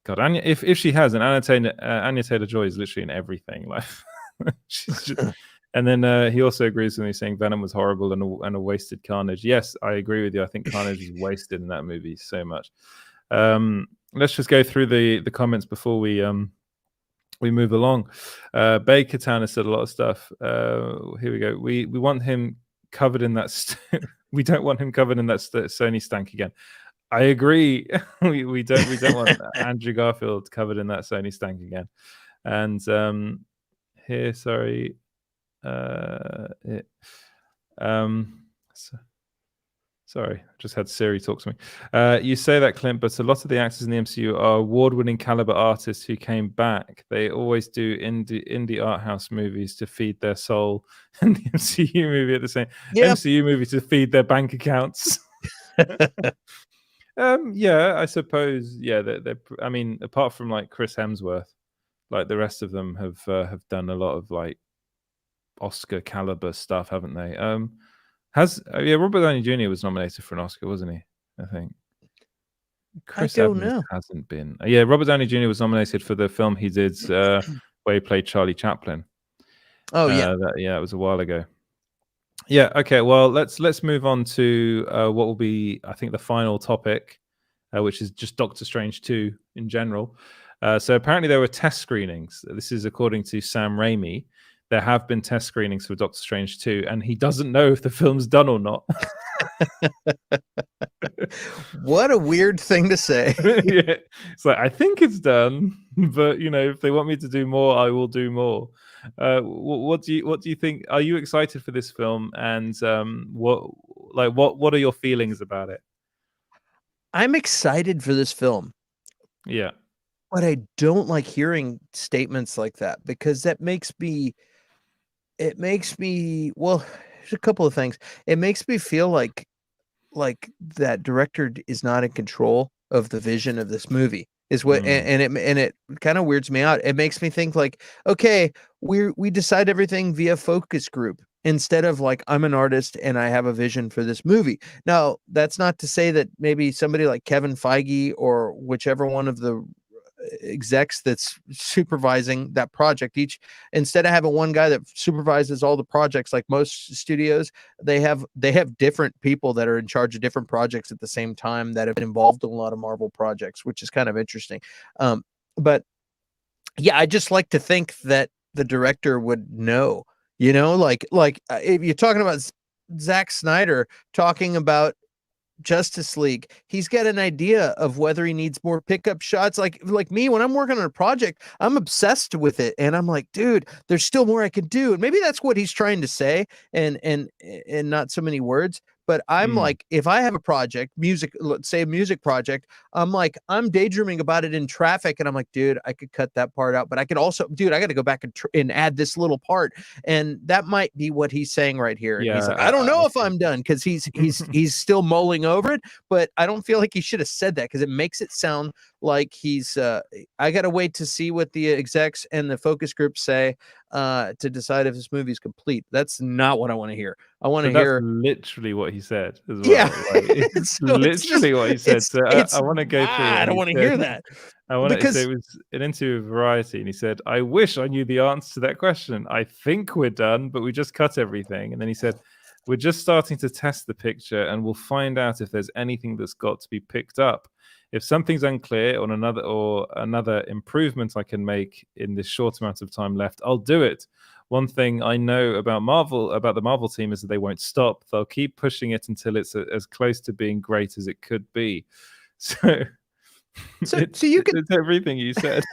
[SPEAKER 1] God, Anya, if she hasn't, Anya Taylor-Joy is literally in everything. Like, she's just, and then he also agrees with me saying Venom was horrible and a wasted Carnage. Yes, I agree with you. I think Carnage is wasted in that movie so much. Let's just go through the comments before we move along. Baker Town has said a lot of stuff. Here we go. We want him covered in that. We don't want him covered in that Sony stank again. I agree. we don't want Andrew Garfield covered in that Sony stank again. And here, sorry. Sorry, I just had Siri talk to me. You say that, Clint, but a lot of the actors in the MCU are award-winning caliber artists who came back. They always do indie art house movies to feed their soul, and the MCU movie at the same MCU movie to feed their bank accounts. Yeah, I suppose. Yeah, they're. I mean, apart from like Chris Hemsworth, like the rest of them have done a lot of like Oscar caliber stuff, haven't they? Robert Downey Jr. was nominated for an Oscar, wasn't he? I think. Chris Evans hasn't been. Robert Downey Jr. was nominated for the film he did where he played Charlie Chaplin.
[SPEAKER 2] Oh yeah,
[SPEAKER 1] it was a while ago. Yeah. Okay. Well, let's move on to what will be, I think, the final topic, which is just Doctor Strange 2 in general. So apparently there were test screenings. This is according to Sam Raimi. There have been test screenings for Doctor Strange 2, and he doesn't know if the film's done or not.
[SPEAKER 2] What a weird thing to say.
[SPEAKER 1] Yeah. It's like, I think it's done, but if they want me to do more, I will do more. What do you think? Are you excited for this film? And what are your feelings about it?
[SPEAKER 2] I'm excited for this film.
[SPEAKER 1] Yeah.
[SPEAKER 2] But I don't like hearing statements like that, because that makes me well, there's a couple of things. It makes me feel like that director is not in control of the vision of this movie. Is what and it kind of weirds me out. It makes me think like, okay, we decide everything via focus group instead of like, I'm an artist and I have a vision for this movie. Now, that's not to say that maybe somebody like Kevin Feige or whichever one of the execs that's supervising that project, instead of having one guy that supervises all the projects like most studios, they have different people that are in charge of different projects at the same time that have been involved in a lot of Marvel projects, which is kind of interesting. But yeah, I just like to think that the director would know, like if you're talking about Zack Snyder talking about Justice League, he's got an idea of whether he needs more pickup shots. Like me, when I'm working on a project, I'm obsessed with it, and I'm like, dude, there's still more I could do. And maybe that's what he's trying to say, and not so many words. But I'm like, if I have a project, let's say a music project, I'm daydreaming about it in traffic, and I'm like, dude, I could cut that part out, but I could also, dude, I got to go back and add this little part, and that might be what he's saying right here. And he's like, I don't know if I'm done, because he's still mulling over it, but I don't feel like he should have said that, because it makes it sound like he's. I got to wait to see what the execs and the focus group say to decide if this movie is complete. That's not what I want to hear. I want to hear
[SPEAKER 1] literally what he said as well.
[SPEAKER 2] Yeah,
[SPEAKER 1] it's literally what he said. So I want to go through.
[SPEAKER 2] I don't want to hear that.
[SPEAKER 1] I want to. So it was an interview with Variety, and he said, "I wish I knew the answer to that question. I think we're done, but we just cut everything." And then he said, "We're just starting to test the picture, and we'll find out if there's anything that's got to be picked up. If something's unclear on another improvement I can make in this short amount of time left, I'll do it. One thing I know about the Marvel team, is that they won't stop. They'll keep pushing it until it's as close to being great as it could be." So you could, it's everything you said.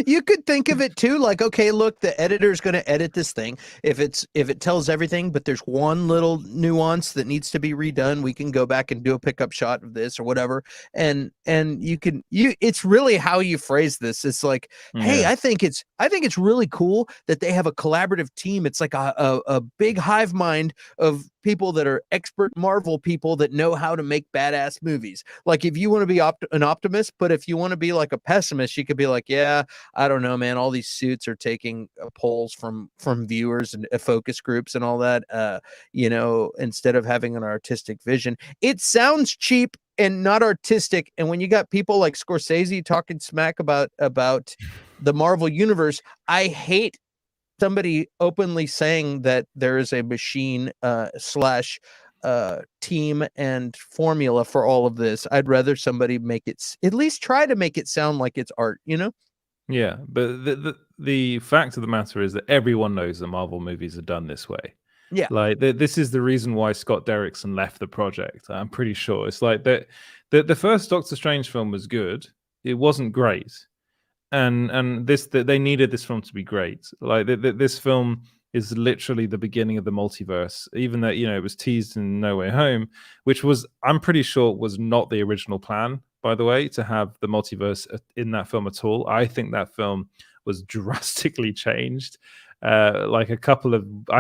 [SPEAKER 2] You could think of it too, like, okay, look, the editor's going to edit this thing. If it tells everything, but there's one little nuance that needs to be redone, we can go back and do a pickup shot of this or whatever. And it's really how you phrase this. It's like, hey, I think it's really cool that they have a collaborative team. It's like a big hive mind of people that are expert Marvel people that know how to make badass movies. Like if you want to be an optimist, but if you want to be like a pessimist, you could be like, yeah, I don't know, man. All these suits are taking polls from viewers and focus groups and all that. Instead of having an artistic vision, it sounds cheap and not artistic. And when you got people like Scorsese talking smack about the Marvel universe, I hate somebody openly saying that there is a machine slash team and formula for all of this. I'd rather somebody make it, at least try to make it sound like it's art,
[SPEAKER 1] Yeah, but the fact of the matter is that everyone knows that Marvel movies are done this way.
[SPEAKER 2] Yeah.
[SPEAKER 1] Like this is the reason why Scott Derrickson left the project. I'm pretty sure it's like that. The first Doctor Strange film was good. It wasn't great, and they needed this film to be great. Like this film is literally the beginning of the multiverse. Even though it was teased in No Way Home, which was, I'm pretty sure, was not the original plan. By the way, to have the multiverse in that film at all. I think that film was drastically changed. Like I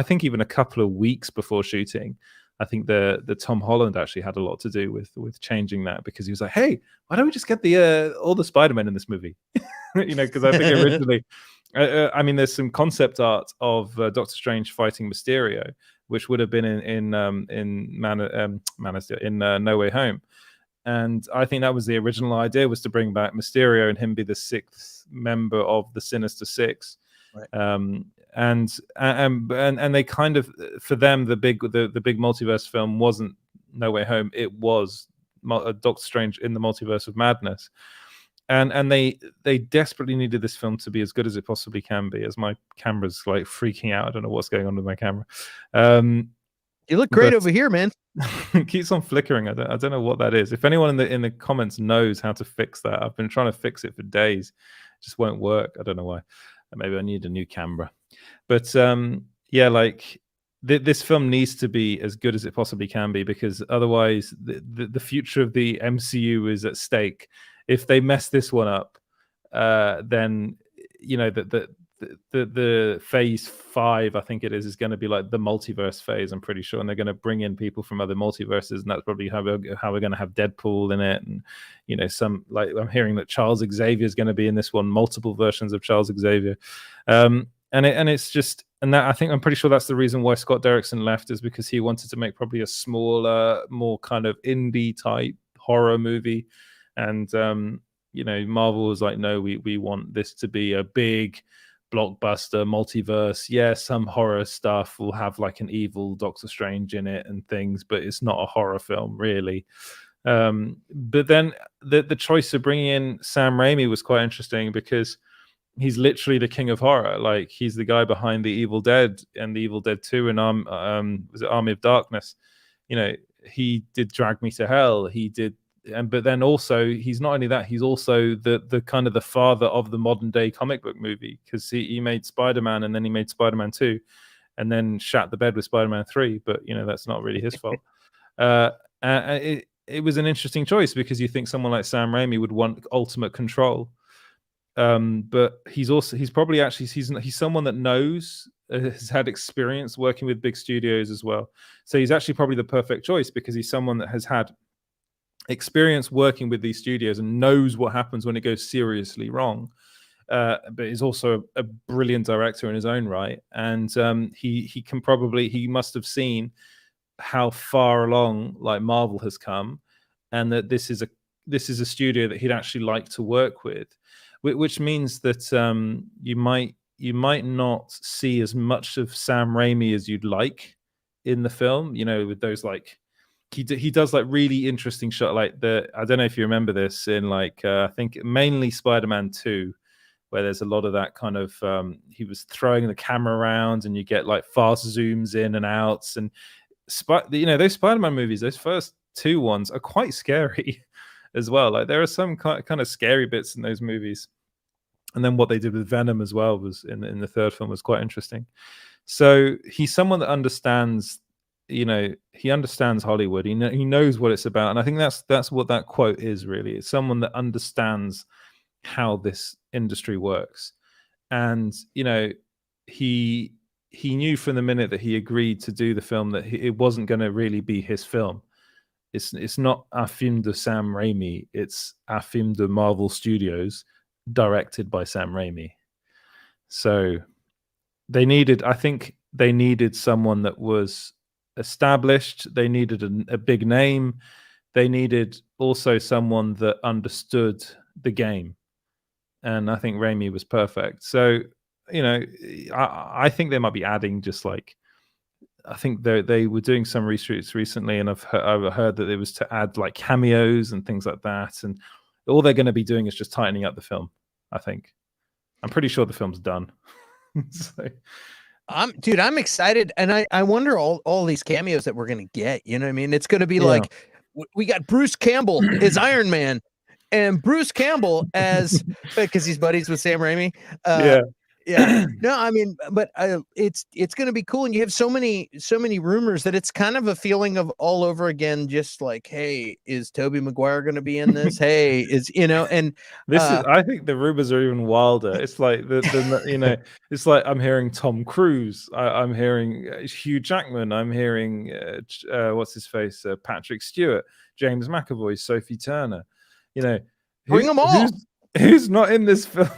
[SPEAKER 1] think even a couple of weeks before shooting, I think the Tom Holland actually had a lot to do with changing that, because he was like, hey, why don't we just get all the Spider-Men in this movie? Because I think originally, I mean, there's some concept art of Doctor Strange fighting Mysterio, which would have been in No Way Home. And I think that was the original idea, was to bring back Mysterio and him be the sixth member of the Sinister Six.
[SPEAKER 2] Right.
[SPEAKER 1] And they kind of, for them, the big multiverse film wasn't No Way Home. It was Doctor Strange in the Multiverse of Madness. And they desperately needed this film to be as good as it possibly can be. As my camera's like freaking out, I don't know what's going on with my camera.
[SPEAKER 2] You look great over here, man.
[SPEAKER 1] It keeps on flickering. I don't know what that is. If anyone in the comments knows how to fix that, I've been trying to fix it for days. It just won't work. I don't know why. Maybe I need a new camera. But this film needs to be as good as it possibly can be, because otherwise the future of the MCU is at stake. If they mess this one up, then the phase 5, I think it is going to be like the multiverse phase, I'm pretty sure, and they're going to bring in people from other multiverses, and that's probably how we're going to have Deadpool in it, and some, like, I'm hearing that Charles Xavier is going to be in this one, multiple versions of Charles Xavier, and it's just, and that, I think, I'm pretty sure that's the reason why Scott Derrickson left, is because he wanted to make probably a smaller, more kind of indie type horror movie, and Marvel was like, no, we want this to be a big blockbuster multiverse. Yeah, some horror stuff will have like an evil Doctor Strange in it and things, but it's not a horror film really. But then the choice of bringing in Sam Raimi was quite interesting, because he's literally the king of horror. Like, he's the guy behind the Evil Dead and the Evil Dead 2 and was it Army of Darkness? He did Drag Me to Hell. He did. But then also, he's not only that, he's also the kind of the father of the modern day comic book movie, because he made Spider-Man, and then he made Spider-Man 2, and then shat the bed with Spider-Man 3. But that's not really his fault. It was an interesting choice, because you think someone like Sam Raimi would want ultimate control, but he's someone that knows, has had experience working with big studios as well. So he's actually probably the perfect choice, because he's someone that has had experience working with these studios and knows what happens when it goes seriously wrong, but he's also a brilliant director in his own right, and he must have seen how far along like Marvel has come, and that this is a studio that he'd actually like to work with, which means that you might not see as much of Sam Raimi as you'd like in the film, with those, like, he does like really interesting shot, like I don't know if you remember this in I think mainly Spider-Man 2, where there's a lot of that kind of he was throwing the camera around, and you get like fast zooms in and outs, and those Spider-Man movies, those first 2 ones are quite scary as well. Like, there are some kind of scary bits in those movies, and then what they did with Venom as well was in the 3rd film was quite interesting. So he's someone that understands. He understands Hollywood. He knows what it's about, and I think that's what that quote is really. It's someone that understands how this industry works, and he he knew from the minute that he agreed to do the film that it wasn't going to really be his film. It's not un film de Sam Raimi. It's un film de Marvel Studios, directed by Sam Raimi. So I think they needed someone that was established. They needed a big name. They needed also someone that understood the game. And I think Raimi was perfect. So, you know, I think they might be adding just like, I think they were doing some research recently, and I've heard that it was to add like cameos and things like that. And all they're going to be doing is just tightening up the film. I think. I'm pretty sure the film's done. So.
[SPEAKER 2] I'm excited, and I wonder all these cameos that we're gonna get. You know what I mean? It's gonna be like we got Bruce Campbell as Iron Man, and Bruce Campbell as because he's buddies with Sam Raimi. Yeah. No, I mean, but it's going to be cool, and you have so many rumors that it's kind of a feeling of all over again. Just like, hey, is Tobey Maguire going to be in this? Hey, is and
[SPEAKER 1] this is. I think the rumors are even wilder. It's like the it's like I'm hearing Tom Cruise. I'm hearing Hugh Jackman. I'm hearing what's his face, Patrick Stewart, James McAvoy, Sophie Turner. You know,
[SPEAKER 2] bring them all.
[SPEAKER 1] Who's not in this film?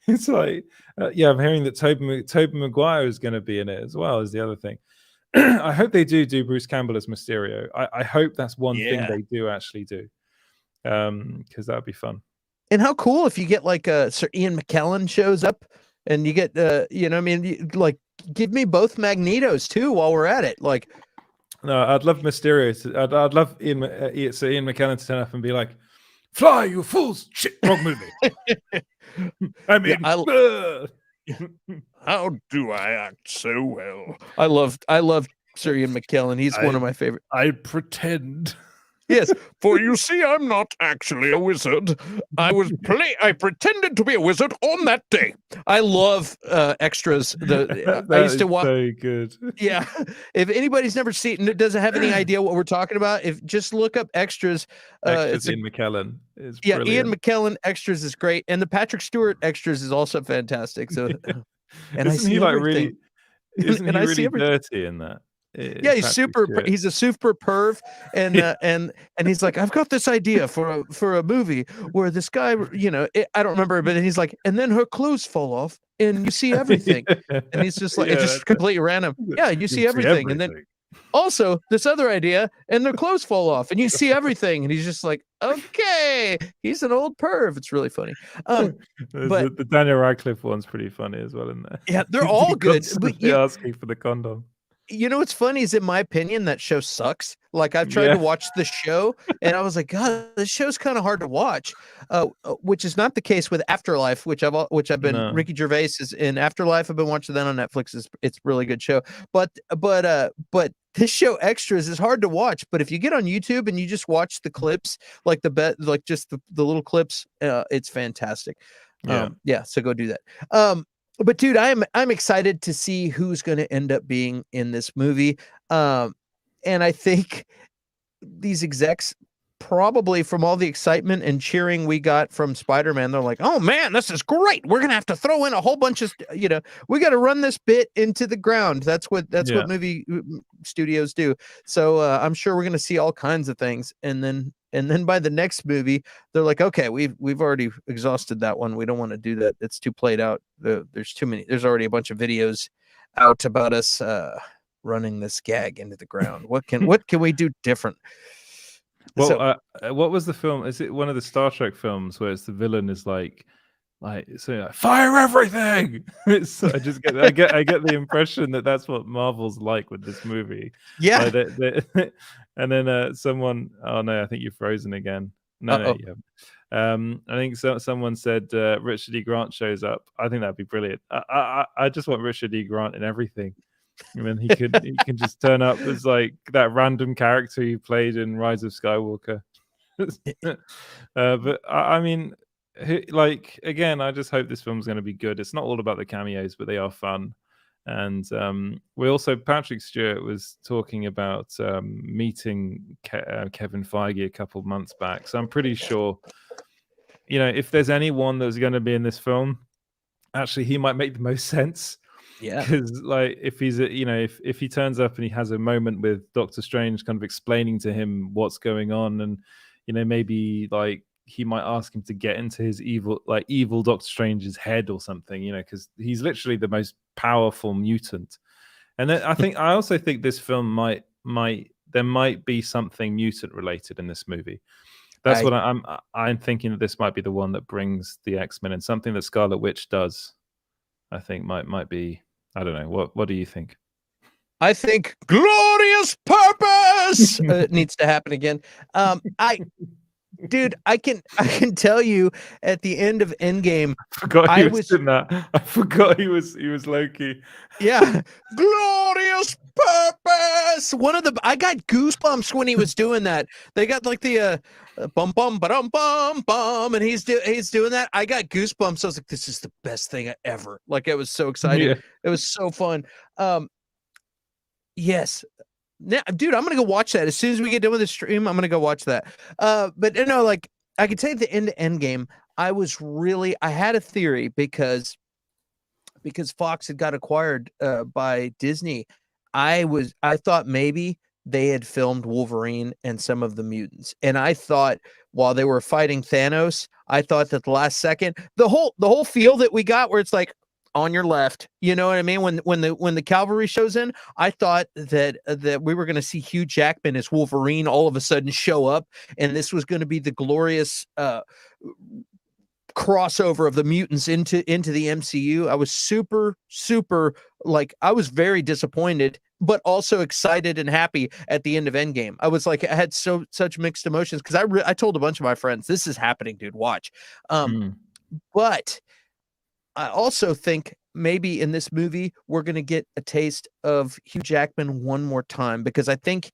[SPEAKER 1] It's like, I'm hearing that Tobey Maguire is going to be in it as well, is the other thing. I hope they do Bruce Campbell as Mysterio. I hope that's one thing they do actually do, because that'd be fun.
[SPEAKER 2] And how cool if you get like Sir Ian McKellen shows up, and you get like give me both Magnetos too while we're at it. Like,
[SPEAKER 1] no, I'd love Mysterio. I'd love Sir Ian McKellen to turn up and be like, "Fly, you fools! Shit, wrong movie." I mean,
[SPEAKER 2] how do I act so well? I love Sir Ian McKellen. He's one of my favorite.
[SPEAKER 1] I pretend.
[SPEAKER 2] Yes, for you see, I'm not actually a wizard. I pretended to be a wizard on that day. I love extras. I used to watch.
[SPEAKER 1] So good.
[SPEAKER 2] Yeah, if anybody's never seen it, doesn't have any idea what we're talking about, if just look up extras.
[SPEAKER 1] Extras Ian McKellen is brilliant.
[SPEAKER 2] Ian McKellen extras is great, and the Patrick Stewart extras is also fantastic. So, and
[SPEAKER 1] isn't he like really? Isn't he really dirty in that?
[SPEAKER 2] Yeah, he's he's a super perv, and he's like, I've got this idea for a movie where this guy, I don't remember, but he's like, and then her clothes fall off and you see everything. And he's just like, it's just completely random. Yeah, you see everything. And then also this other idea, and their clothes fall off and you see everything. And he's just like, okay, he's an old perv. It's really funny. But
[SPEAKER 1] the Daniel Radcliffe one's pretty funny as well in there.
[SPEAKER 2] Yeah, they're all good. But
[SPEAKER 1] asking for the condom.
[SPEAKER 2] You know what's funny is, in my opinion, that show sucks. Like, I've tried to watch the show, and I was like, God, this show's kind of hard to watch. Which is not the case with Afterlife, which I've been Ricky Gervais is in Afterlife. I've been watching that on Netflix. It's a really good show. But this show Extras is hard to watch. But if you get on YouTube and you just watch the clips, like just the little clips, it's fantastic. So go do that. But dude, I'm excited to see who's going to end up being in this movie. And I think these execs, probably from all the excitement and cheering we got from Spider-Man, they're like, oh man, this is great. We're going to have to throw in a whole bunch of, we got to run this bit into the ground. That's what movie studios do. So I'm sure we're going to see all kinds of things. And then by the next movie, they're like, okay, we've already exhausted that one. We don't want to do that. It's too played out. There's too many. There's already a bunch of videos out about us running this gag into the ground. What can we do different?
[SPEAKER 1] Well, what was the film? Is it one of the Star Trek films where it's the villain is like fire everything? I get the impression that that's what Marvel's like with this movie.
[SPEAKER 2] Yeah.
[SPEAKER 1] And then someone, oh no, I think you're frozen again. No, I think someone said Richard E. Grant shows up. I think that'd be brilliant. I just want Richard E. Grant in everything. I mean, he can just turn up as like that random character he played in Rise of Skywalker. But I mean, like, again, I just hope this film's going to be good. It's not all about the cameos, but they are fun. And we also, Patrick Stewart was talking about meeting Kevin Feige a couple months back. So I'm pretty sure, if there's anyone that's going to be in this film, actually, he might make the most sense.
[SPEAKER 2] Yeah.
[SPEAKER 1] Because like if he's if he turns up and he has a moment with Doctor Strange kind of explaining to him what's going on, and maybe like he might ask him to get into his evil Doctor Strange's head or something, because he's literally the most powerful mutant. And then I also think this film might there might be something mutant related in this movie. That's what I'm thinking, that this might be the one that brings the X-Men, and something that Scarlet Witch does, I think might be. I don't know. What do you think?
[SPEAKER 2] I think glorious purpose needs to happen again. Dude, I can tell you at the end of Endgame,
[SPEAKER 1] I forgot he was in that. I forgot he was Loki.
[SPEAKER 2] Yeah, glorious purpose. I got goosebumps when he was doing that. They got like the bum bum bum bum bum, and he's doing that. I got goosebumps. I was like, this is the best thing ever. Like, I was so excited.
[SPEAKER 1] Yeah.
[SPEAKER 2] It was so fun. Yes. Now, dude, I'm gonna go watch that as soon as we get done with the stream. I'm gonna go watch that. But like I could say at the end of Endgame, I had a theory because Fox had got acquired by Disney. I thought maybe they had filmed Wolverine and some of the mutants, and I thought while they were fighting Thanos, I thought that the last second, the whole feel that we got, where it's like, on your left, you know what I mean? When the cavalry shows in, I thought that we were going to see Hugh Jackman as Wolverine all of a sudden show up, and this was going to be the glorious crossover of the mutants into the MCU. I was super like, I was very disappointed, but also excited and happy at the end of Endgame. I was like, I had such mixed emotions, because I told a bunch of my friends, this is happening, dude, watch. But I also think maybe in this movie we're going to get a taste of Hugh Jackman one more time, because I think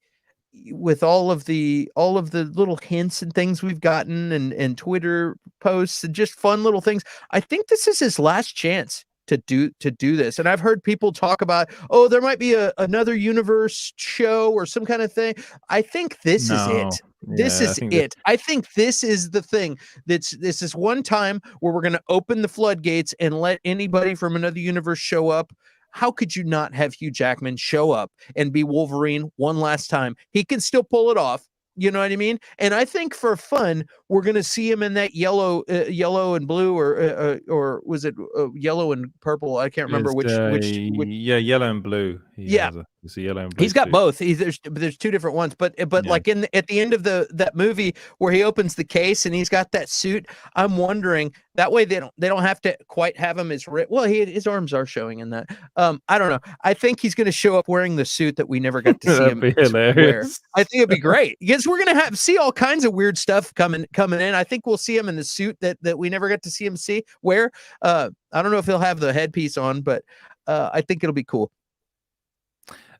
[SPEAKER 2] with all of the little hints and things we've gotten, and Twitter posts and just fun little things, I think this is his last chance to do this. And I've heard people talk about, oh, there might be another universe show or some kind of thing. I think this is it. This is it. I think this is the thing. This is one time where we're going to open the floodgates and let anybody from another universe show up. How could you not have Hugh Jackman show up and be Wolverine one last time? He can still pull it off. You know what I mean? And I think for fun, we're going to see him in that yellow and blue, or was it yellow and purple? I can't remember which.
[SPEAKER 1] Yeah, yellow and blue. It's a yellow and blue.
[SPEAKER 2] He's got both. There's two different ones, but like at the end of that movie where he opens the case and he's got that suit, I'm wondering, that way they don't have to quite have him as well. His arms are showing in that. I don't know. I think he's going to show up wearing the suit that we never got to see him wear. I think it'd be great, because we're going to see all kinds of weird stuff coming in. I think we'll see him in the suit that we never got to see him wear. I don't know if he'll have the headpiece on, but I think it'll be cool.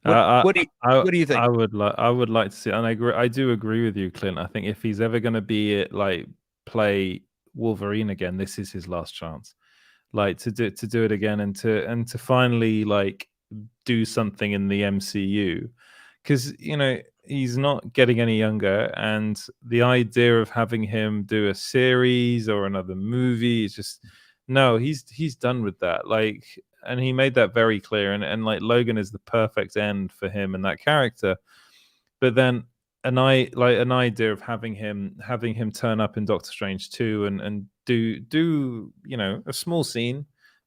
[SPEAKER 2] What do you think?
[SPEAKER 1] I would like to see it, and I do agree with you, Clint. I think if he's ever going to be play Wolverine again, this is his last chance. Like to do it again, and to finally like do something in the MCU, because he's not getting any younger, and the idea of having him do a series or another movie is just, no, he's done with that. Like, and he made that very clear, and like Logan is the perfect end for him and that character. But then an idea of having him turn up in Doctor Strange 2 and do a small scene,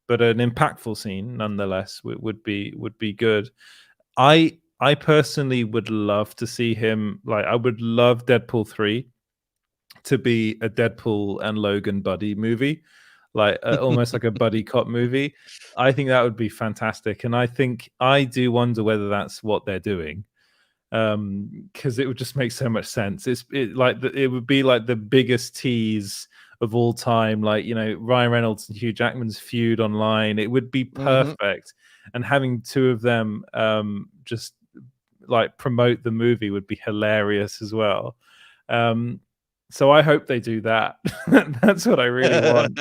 [SPEAKER 1] but an impactful scene nonetheless, would be good. I personally would love to see him, like, I would love Deadpool 3 to be a Deadpool and Logan buddy movie, like almost like a buddy cop movie. I think that would be fantastic, and I do wonder whether that's what they're doing, because it would just make so much sense. It would be like the biggest tease of all time, like Ryan Reynolds and Hugh Jackman's feud online. It would be perfect, and having two of them just like promote the movie would be hilarious as well. So I hope they do that. That's what I really want.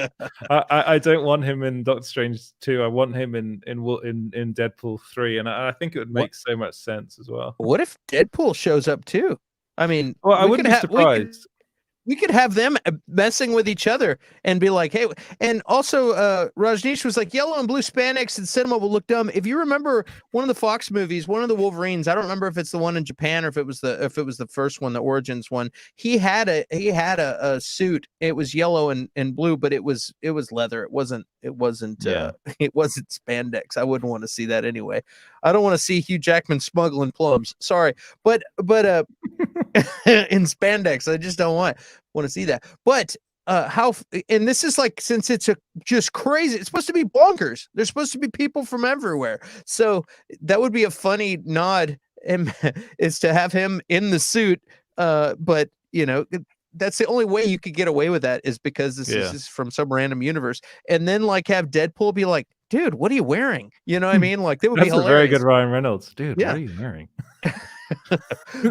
[SPEAKER 1] I don't want him in Doctor Strange 2. I want him in Deadpool 3, and I think it would make so much sense as well.
[SPEAKER 2] What if Deadpool shows up too? I mean,
[SPEAKER 1] well, I wouldn't be surprised.
[SPEAKER 2] We could have them messing with each other and be like, hey, and also Rajneesh was like, yellow and blue spandex in cinema will look dumb. If you remember one of the Fox movies, one of the Wolverines, I don't remember if it's the one in Japan or if it was the first one, the Origins one. He had a suit. It was yellow and blue, but it was leather. It wasn't it wasn't spandex. I wouldn't want to see that anyway. I don't want to see Hugh Jackman smuggling plums. Sorry, but in spandex, I just don't want to see that. But and this is like, since it's just crazy, it's supposed to be bonkers. There's supposed to be people from everywhere, so that would be a funny nod, and is to have him in the suit. But that's the only way you could get away with that, is because this is from some random universe, and then like have Deadpool be like, dude, what are you wearing? You know what I mean? Like, that would be hilarious.
[SPEAKER 1] That's a very good Ryan Reynolds. Dude, what are you wearing?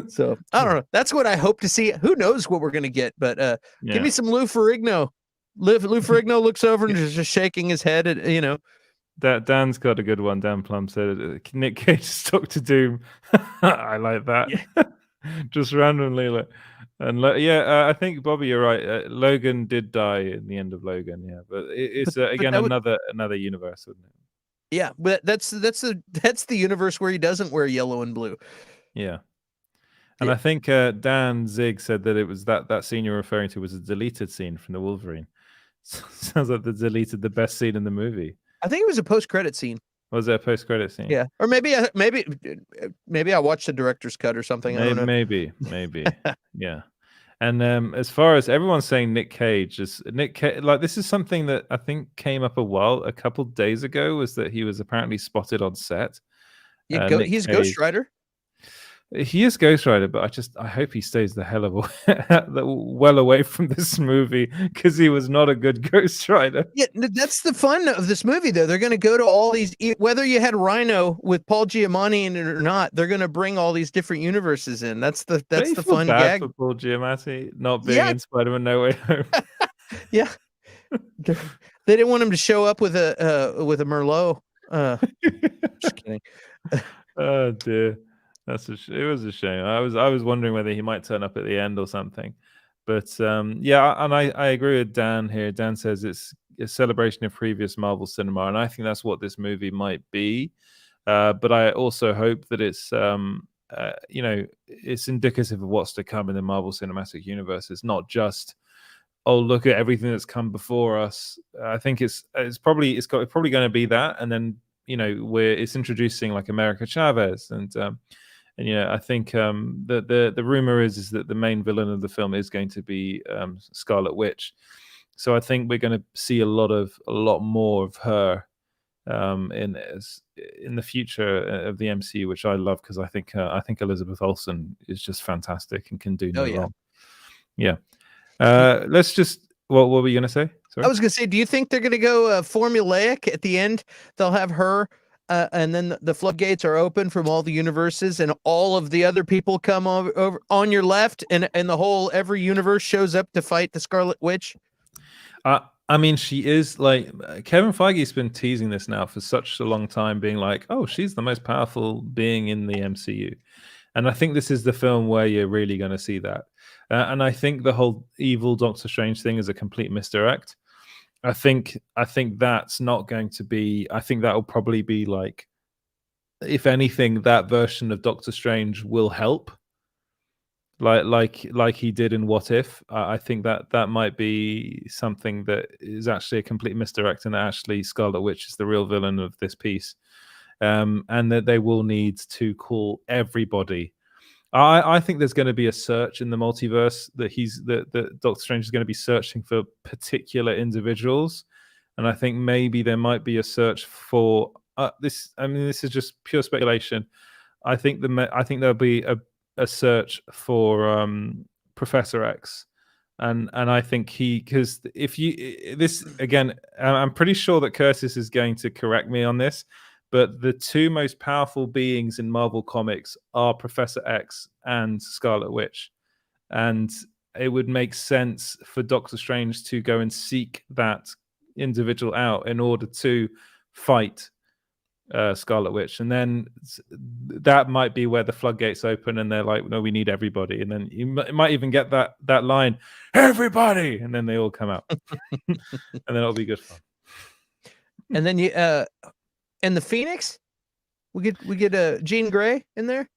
[SPEAKER 2] So I don't know. That's what I hope to see. Who knows what we're gonna get? But give me some Lou Ferrigno. Lou Ferrigno looks over and is just shaking his head at
[SPEAKER 1] That Dan's got a good one. Dan Plum said Nick Cage is Doctor Doom. I like that. Yeah. Just randomly, I think Bobby, you're right. Logan did die in the end of Logan. Yeah, but it's again another universe, isn't it?
[SPEAKER 2] Yeah, but that's the universe where he doesn't wear yellow and blue.
[SPEAKER 1] Yeah. And I think Dan Zig said that it was that scene you're referring to was a deleted scene from the Wolverine. Sounds like they deleted the best scene in the movie.
[SPEAKER 2] I think it was a post-credit scene.
[SPEAKER 1] Was there a post-credit scene?
[SPEAKER 2] Yeah, or maybe I watched the director's cut or something. I don't know.
[SPEAKER 1] Maybe. Yeah. And as far as everyone's saying, Nick Cage, like, this is something that I think came up a couple days ago, was that he was apparently spotted on set.
[SPEAKER 2] Yeah, he's Ghost Rider.
[SPEAKER 1] He is Ghost Rider, but I hope he stays the hell of well away from this movie, because he was not a good Ghost Rider.
[SPEAKER 2] Yeah, that's the fun of this movie, though. They're going to go to all these, whether you had Rhino with Paul Giamatti in it or not, they're going to bring all these different universes in. That's the fun gag.
[SPEAKER 1] For Paul Giamatti not being in Spider-Man No Way Home.
[SPEAKER 2] Yeah, they didn't want him to show up with a Merlot. Just kidding.
[SPEAKER 1] Oh dear. It was a shame. I was wondering whether he might turn up at the end or something, but and I agree with Dan here. Dan says it's a celebration of previous Marvel cinema, and I think that's what this movie might be. But I also hope that it's it's indicative of what's to come in the Marvel Cinematic Universe. It's not just, oh, look at everything that's come before us. I think it's probably going to be that, and then it's introducing like America Chavez and I think the rumor is that the main villain of the film is going to be Scarlet Witch. So I think we're going to see a lot more of her in the future of the MCU, which I love, because I think Elizabeth Olsen is just fantastic and can do no wrong. Yeah. Let's just. What were you going to say? Sorry?
[SPEAKER 2] I was going to say, do you think they're going to go formulaic at the end? They'll have her. And then the floodgates are open from all the universes, and all of the other people come over on your left, and every universe shows up to fight the Scarlet Witch.
[SPEAKER 1] I mean, she is like, Kevin Feige's been teasing this now for such a long time, being like, oh, she's the most powerful being in the MCU. And I think this is the film where you're really going to see that. And I think the whole evil Doctor Strange thing is a complete misdirect. I think that's not going to be. I think that will probably be like, if anything, that version of Doctor Strange will help, like he did in What If. I think that might be something that is actually a complete misdirect, and actually Scarlet Witch is the real villain of this piece, and that they will need to call everybody. I think there's going to be a search in the multiverse that Doctor Strange is going to be searching for particular individuals, and I think maybe there might be a search for this. I mean, this is just pure speculation. I think there'll be a search for Professor X, and I think because if you this again, I'm pretty sure that Curtis is going to correct me on this. But the two most powerful beings in Marvel Comics are Professor X and Scarlet Witch. And it would make sense for Doctor Strange to go and seek that individual out in order to fight Scarlet Witch, and then that might be where the floodgates open, and they're like, "No, we need everybody." And then you might even get that line, "Everybody," and then they all come out, and then it'll be good fun.
[SPEAKER 2] And then you and the Phoenix, we get Jean Grey in there.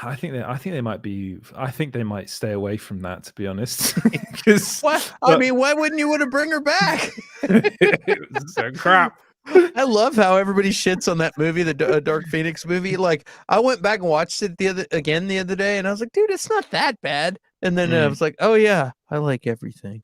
[SPEAKER 1] I think they might be. I think they might stay away from that, to be honest. Because
[SPEAKER 2] what? I mean, why wouldn't you want to bring her back?
[SPEAKER 1] It was so crap.
[SPEAKER 2] I love how everybody shits on that movie, the Dark Phoenix movie. Like, I went back and watched it the other day, and I was like, dude, it's not that bad. And then I was like, oh yeah, I like everything.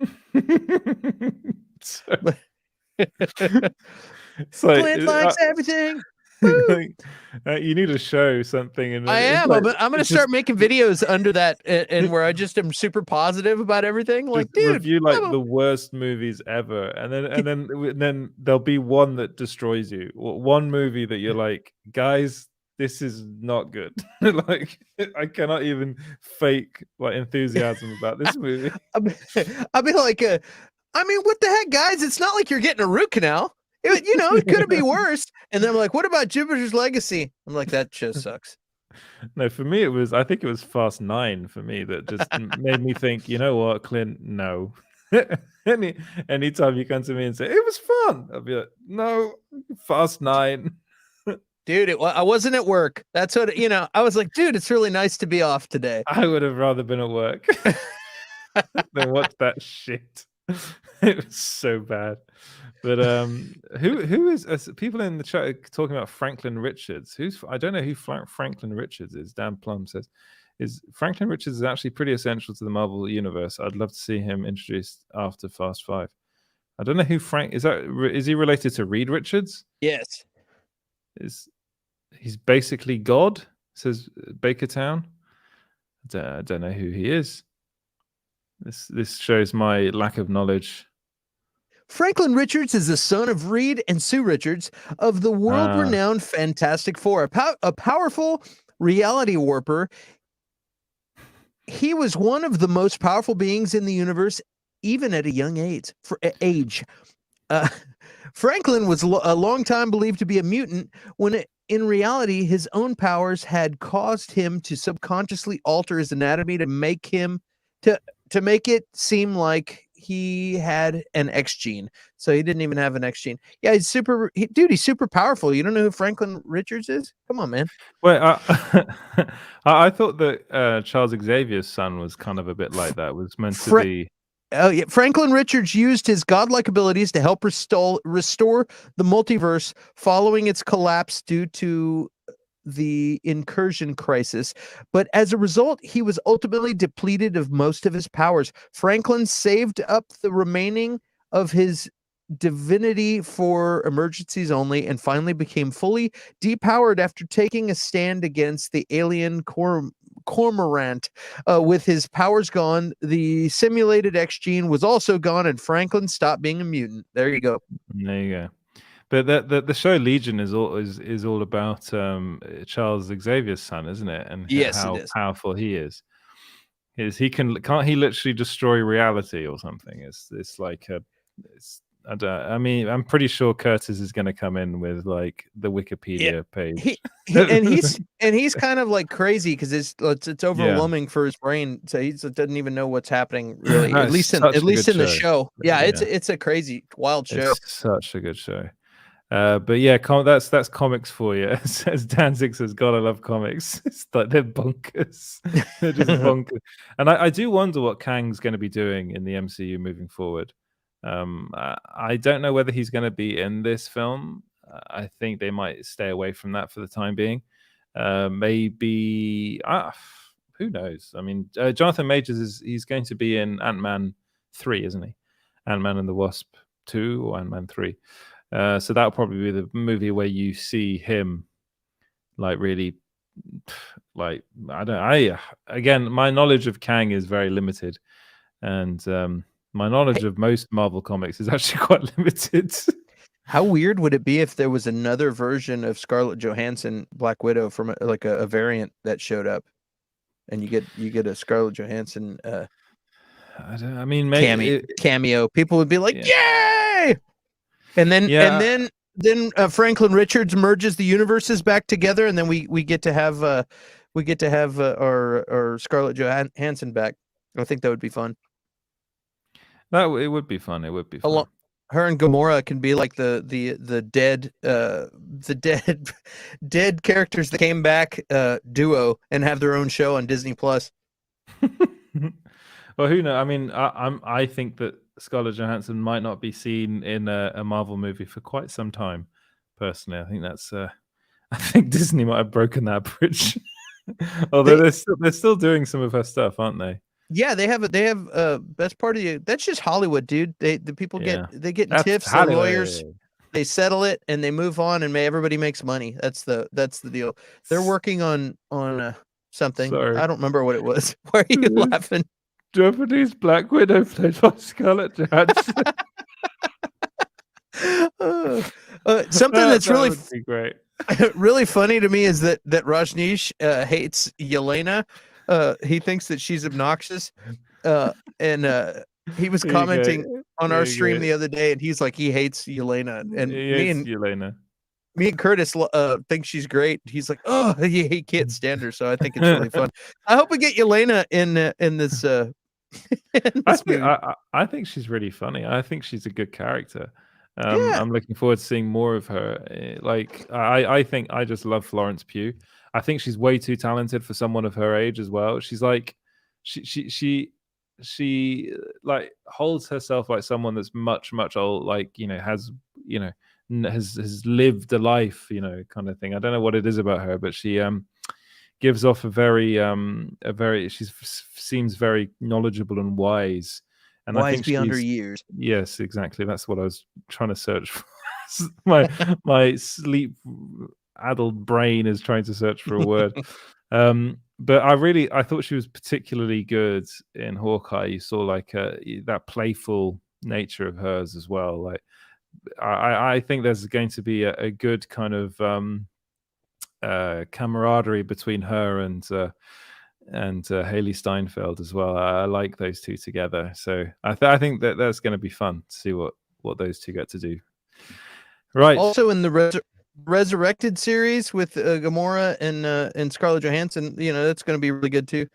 [SPEAKER 2] Clint likes everything.
[SPEAKER 1] You need to show something. And
[SPEAKER 2] I am. Like, I'm going to start making videos under that, and where I just am super positive about everything. Like, dude,
[SPEAKER 1] review like the worst movies ever, and then there'll be one that destroys you. One movie that you're like, guys, this is not good. Like, I cannot even fake like enthusiasm about this movie.
[SPEAKER 2] I'll be like, I mean, what the heck, guys? It's not like you're getting a root canal. It could be worse. And then I'm like, what about Jupiter's Legacy? I'm like, that show sucks.
[SPEAKER 1] No, for me, I think it was Fast 9 for me that just made me think, you know what, Clint, no. Anytime you come to me and say, it was fun, I'll be like, no, Fast 9.
[SPEAKER 2] Dude, I wasn't at work. That's what, I was like, dude, it's really nice to be off today.
[SPEAKER 1] I would have rather been at work than watch that shit. It was so bad. But who is people in the chat talking about Franklin Richards? I don't know who Franklin Richards is. Dan Plum says, is Franklin Richards is actually pretty essential to the Marvel universe. I'd love to see him introduced after Fast 5. I don't know who Frank is. Is he related to Reed Richards?
[SPEAKER 2] Yes.
[SPEAKER 1] He's basically God, says Bakertown. I don't know who he is. This shows my lack of knowledge.
[SPEAKER 2] Franklin Richards is the son of Reed and Sue Richards of the world-renowned Fantastic Four, a powerful reality warper. He was one of the most powerful beings in the universe, even at a young age. Franklin was a long time believed to be a mutant, when in reality, his own powers had caused him to subconsciously alter his anatomy to make it seem like he had an X gene. So he didn't even have an X gene. Yeah, he's super powerful. You don't know who Franklin Richards is? Come on, man.
[SPEAKER 1] Well, I thought that Charles Xavier's son was kind of a bit like that. Was meant to be.
[SPEAKER 2] Oh yeah, Franklin Richards used his godlike abilities to help restore the multiverse following its collapse due to the incursion crisis, but as a result, he was ultimately depleted of most of his powers. Franklin saved up the remaining of his divinity for emergencies only, and finally became fully depowered after taking a stand against the alien Cormorant. With his powers gone, the simulated X gene was also gone, and Franklin stopped being a mutant. There you go.
[SPEAKER 1] There you go. But the show Legion is all about Charles Xavier's son, isn't it? And how powerful he is. Can't he literally destroy reality or something? It's like I'm pretty sure Curtis is going to come in with like the Wikipedia page.
[SPEAKER 2] He's kind of like crazy because it's overwhelming for his brain, so he doesn't even know what's happening really. At least in the show. Yeah, it's a crazy, wild show.
[SPEAKER 1] It's such a good show. But yeah, that's comics for you. As Danzig says, God, I love comics. It's like they're bonkers. They're just bonkers. And I do wonder what Kang's going to be doing in the MCU moving forward. I don't know whether he's going to be in this film. I think they might stay away from that for the time being. Maybe who knows? I mean, Jonathan Majors he's going to be in Ant-Man 3, isn't he? Ant-Man and the Wasp 2 or Ant-Man 3. So that'll probably be the movie where you see him like really like again, my knowledge of Kang is very limited, and my knowledge of most Marvel comics is actually quite limited.
[SPEAKER 2] How weird would it be if there was another version of Scarlett Johansson Black Widow from a variant that showed up, and you get a Scarlett Johansson
[SPEAKER 1] maybe
[SPEAKER 2] cameo. People would be like, "Yay!" And then Franklin Richards merges the universes back together, and then we get to have our Scarlett Johansson back. I think that would be fun.
[SPEAKER 1] It would be fun. It would be fun.
[SPEAKER 2] Her and Gamora can be like the dead characters that came back duo and have their own show on Disney Plus.
[SPEAKER 1] Well, who knows? I mean, I think that Scarlett Johansson might not be seen in a Marvel movie for quite some time. Personally, I think that's. I think Disney might have broken that bridge. Although they're still doing some of her stuff, aren't they?
[SPEAKER 2] Yeah, they have best part of you. That's just Hollywood, dude. The people get in tiffs, the lawyers, they settle it and they move on, and everybody makes money. That's the deal. They're working on something. Sorry. I don't remember what it was. Why are you laughing?
[SPEAKER 1] Japanese Black Widow played by Scarlett Johansson.
[SPEAKER 2] Something that's really
[SPEAKER 1] great.
[SPEAKER 2] Really funny to me is that Rajneesh hates Yelena. He thinks that she's obnoxious, and he was commenting on our stream the other day, and he's like, he hates Yelena, and me and Curtis think she's great. He's like, oh, he can't stand her, so I think it's really fun. I hope we get Yelena in this.
[SPEAKER 1] I think she's really funny. I think she's a good character. I'm looking forward to seeing more of her. Like, I think I just love Florence Pugh. I think she's way too talented for someone of her age as well. She's like, she like holds herself like someone that's much old, like, has lived a life, kind of thing. I don't know what it is about her, but she gives off she seems very knowledgeable and wise. And
[SPEAKER 2] wise
[SPEAKER 1] I think
[SPEAKER 2] beyond her years.
[SPEAKER 1] Yes, exactly. That's what I was trying to search for. my sleep addled brain is trying to search for a word. But I thought she was particularly good in Hawkeye. You saw like that playful nature of hers as well. Like, I think there's going to be a good kind of camaraderie between her and Haley Steinfeld as well. I like those two together. So I think that's going to be fun to see what those two get to do. Right.
[SPEAKER 2] Also in the Resurrected series with Gamora and Scarlett Johansson, that's going to be really good too.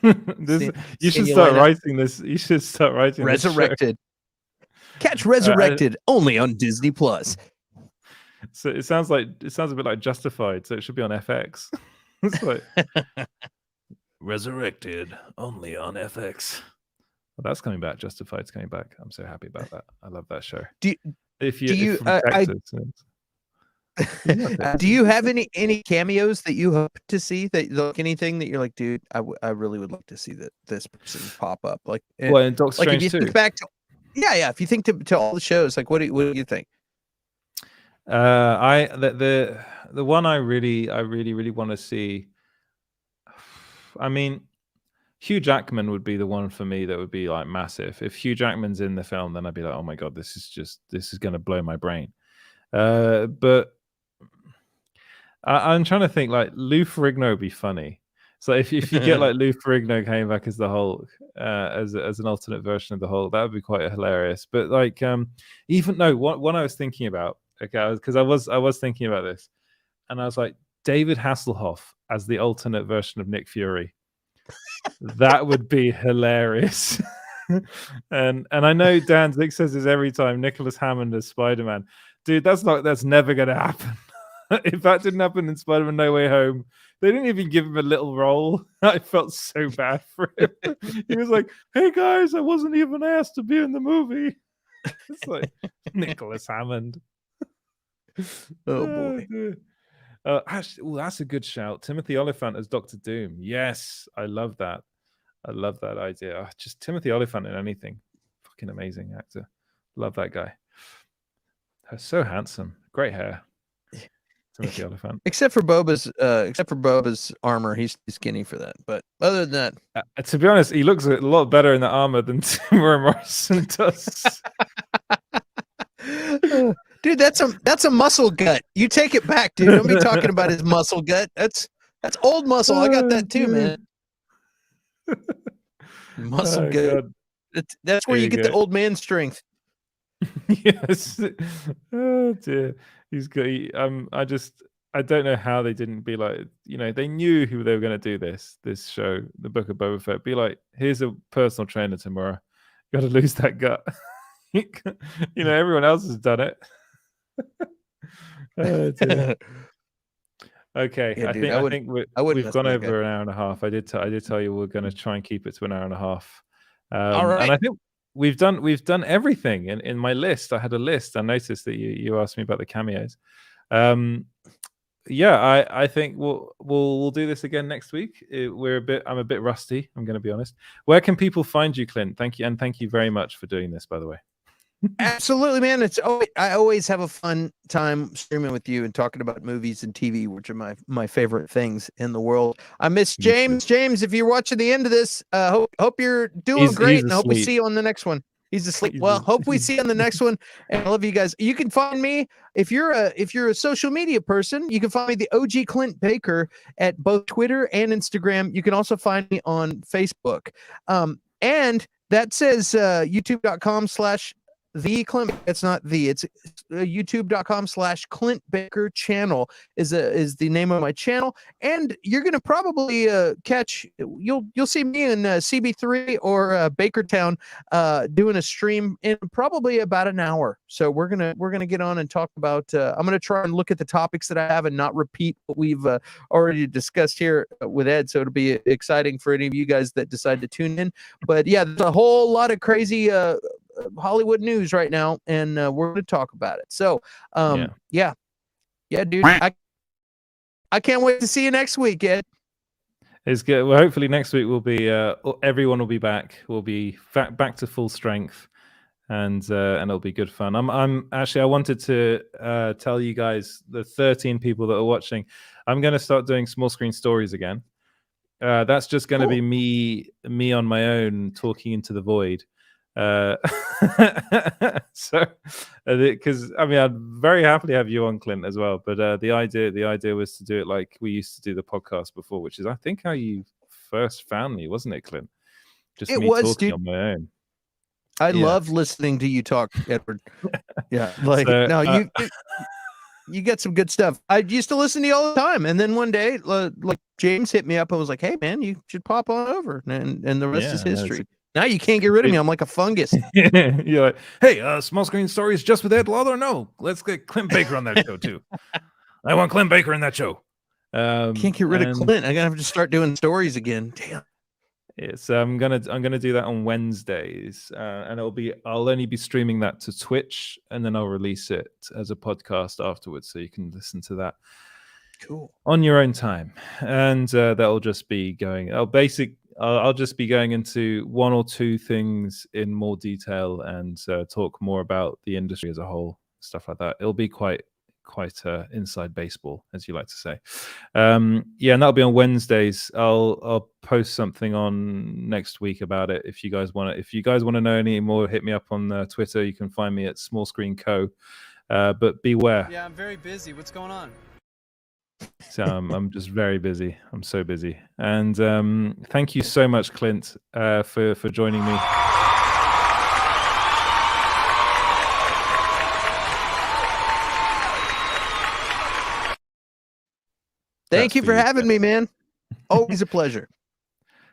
[SPEAKER 1] You should start writing this. You should start writing
[SPEAKER 2] Resurrected. Catch Resurrected only on Disney Plus.
[SPEAKER 1] So it sounds a bit like Justified. So it should be on FX. It's like Resurrected only on FX. Well, that's coming back. Justified's coming back. I'm so happy about that. I love that show. Do
[SPEAKER 2] you have any cameos that you hope to see, that like anything that you're like, dude, I really would like to see this person pop up, like
[SPEAKER 1] in Doctor Strange
[SPEAKER 2] if you think back to if you think to all the shows, like what do you think?
[SPEAKER 1] The one I really want to see, I mean, Hugh Jackman would be the one for me that would be like massive. If Hugh Jackman's in the film, then I'd be like, oh my god, this is going to blow my brain. But I'm trying to think, like Lou Ferrigno would be funny. So if you get like Lou Ferrigno came back as the Hulk, as an alternate version of the Hulk, that would be quite hilarious. But like, even though what I was thinking about, because I was thinking about this, and I was like, David Hasselhoff as the alternate version of Nick Fury. That would be hilarious. and I know Dan Zick says this every time, Nicholas Hammond as Spider-Man. Dude, that's never gonna happen. If that didn't happen in Spider-Man No Way Home, they didn't even give him a little role. I felt so bad for him. He was like, hey guys, I wasn't even asked to be in the movie. It's like Nicholas Hammond.
[SPEAKER 2] Oh boy.
[SPEAKER 1] Actually, that's a good shout. Timothy Olyphant as Dr. Doom. Yes, I love that. I love that idea. Just Timothy Olyphant in anything. Fucking amazing actor. Love that guy. So handsome. Great hair. Timothy Olyphant.
[SPEAKER 2] Except for Boba's armor, he's skinny for that. But other than
[SPEAKER 1] that, to be honest, he looks a lot better in the armor than Temuera Morrison does.
[SPEAKER 2] Dude, that's a muscle gut. You take it back, dude. Don't be talking about his muscle gut. That's old muscle. I got that too, man. Muscle gut. That's where you get the old man strength.
[SPEAKER 1] Yes. Oh dear. He's got. I don't know how they didn't be like. They knew who they were going to do this show, the Book of Boba Fett. Be like, here's a personal trainer tomorrow. Got to lose that gut. Everyone else has done it. Oh, dear. Okay,
[SPEAKER 2] Yeah,
[SPEAKER 1] I
[SPEAKER 2] dude,
[SPEAKER 1] think
[SPEAKER 2] I wouldn't
[SPEAKER 1] we've
[SPEAKER 2] mess
[SPEAKER 1] gone
[SPEAKER 2] with that guy.
[SPEAKER 1] over an hour and a half. I did tell you we're going to try and keep it to an hour and a half.
[SPEAKER 2] All right.
[SPEAKER 1] And I think we've done everything in my list. I had a list. I noticed that you asked me about the cameos. Yeah, I think we'll do this again next week. I'm a bit rusty. I'm going to be honest. Where can people find you, Clint? Thank you, and thank you very much for doing this, by the way.
[SPEAKER 2] Absolutely, man. I always have a fun time streaming with you and talking about movies and TV, which are my favorite things in the world. I miss James. James, if you're watching the end of this, hope you're doing great, and I hope we see you on the next one. He's asleep. Hope we see you on the next one. And I love you guys. You can find me if you're a social media person. You can find me the OG Clint Baker at both Twitter and Instagram. You can also find me on Facebook. And that says youtube.com/ the Clint. It's not the. It's youtube.com/Clint Baker channel is the name of my channel, and you're gonna probably catch. You'll see me in CB3 or Bakertown doing a stream in probably about an hour. So we're gonna get on and talk about. I'm gonna try and look at the topics that I have and not repeat what we've already discussed here with Ed. So it'll be exciting for any of you guys that decide to tune in. But yeah, there's a whole lot of crazy Hollywood news right now, and we're going to talk about it. So yeah, dude, I can't wait to see you next week, Ed.
[SPEAKER 1] It's good. Well, hopefully next week will be everyone will be back. We'll be back to full strength, and it'll be good fun. I'm actually, I wanted to tell you guys, the 13 people that are watching, I'm going to start doing small screen stories again. That's just going to be me on my own talking into the void. So because I'd very happily have you on, Clint, as well, but the idea was to do it like we used to do the podcast before, which is I think how you first found me, wasn't it, Clint? Just me talking, dude, on my own.
[SPEAKER 2] I love listening to you talk, Edward. Yeah, like so, you get some good stuff. I used to listen to you all the time, and then one day like James hit me up and was like, hey man, you should pop on over, and the rest is history. Now you can't get rid of me. I'm like a fungus.
[SPEAKER 1] You're like, hey, small screen stories just with Ed Lauder? No, let's get Clint Baker on that show too. I want Clint Baker in that show.
[SPEAKER 2] Can't get rid of Clint. I gotta have to start doing stories again. Damn.
[SPEAKER 1] Yeah, so I'm gonna do that on Wednesdays, and I'll only be streaming that to Twitch, and then I'll release it as a podcast afterwards, so you can listen to that.
[SPEAKER 2] Cool.
[SPEAKER 1] On your own time, and that'll just be going. I'll just be going into one or two things in more detail and talk more about the industry as a whole, stuff like that. It'll be quite inside baseball, as you like to say. And that'll be on Wednesdays. I'll post something on next week about it. If you guys want to know any more, hit me up on Twitter. You can find me at Small Screen Co. But beware.
[SPEAKER 4] Yeah, I'm very busy. What's going on?
[SPEAKER 1] So I'm just very busy. I'm so busy. And thank you so much, Clint, for joining me.
[SPEAKER 2] Thank you for having me, man. Always a pleasure.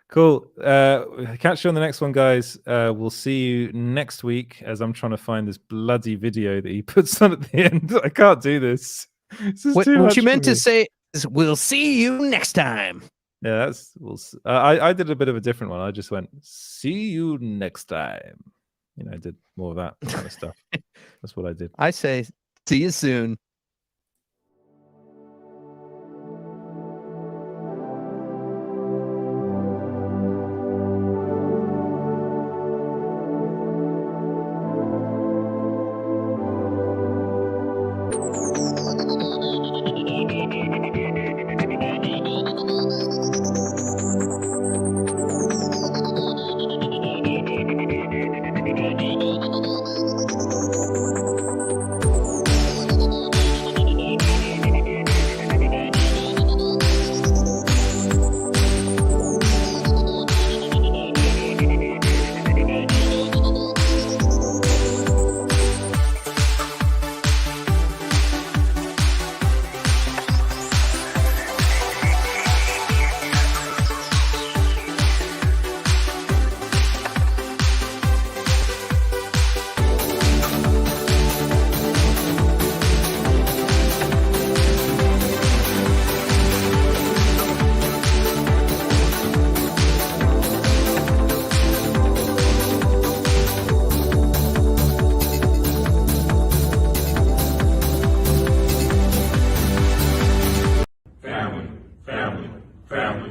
[SPEAKER 1] Cool. Catch you on the next one, guys. We'll see you next week, as I'm trying to find this bloody video that he puts on at the end. I can't do this.
[SPEAKER 2] What you meant to say is, we'll see you next time.
[SPEAKER 1] Yeah, I did a bit of a different one. I just went, see you next time. I did more of that kind of stuff. That's what I did.
[SPEAKER 2] I say, see you soon.
[SPEAKER 5] family.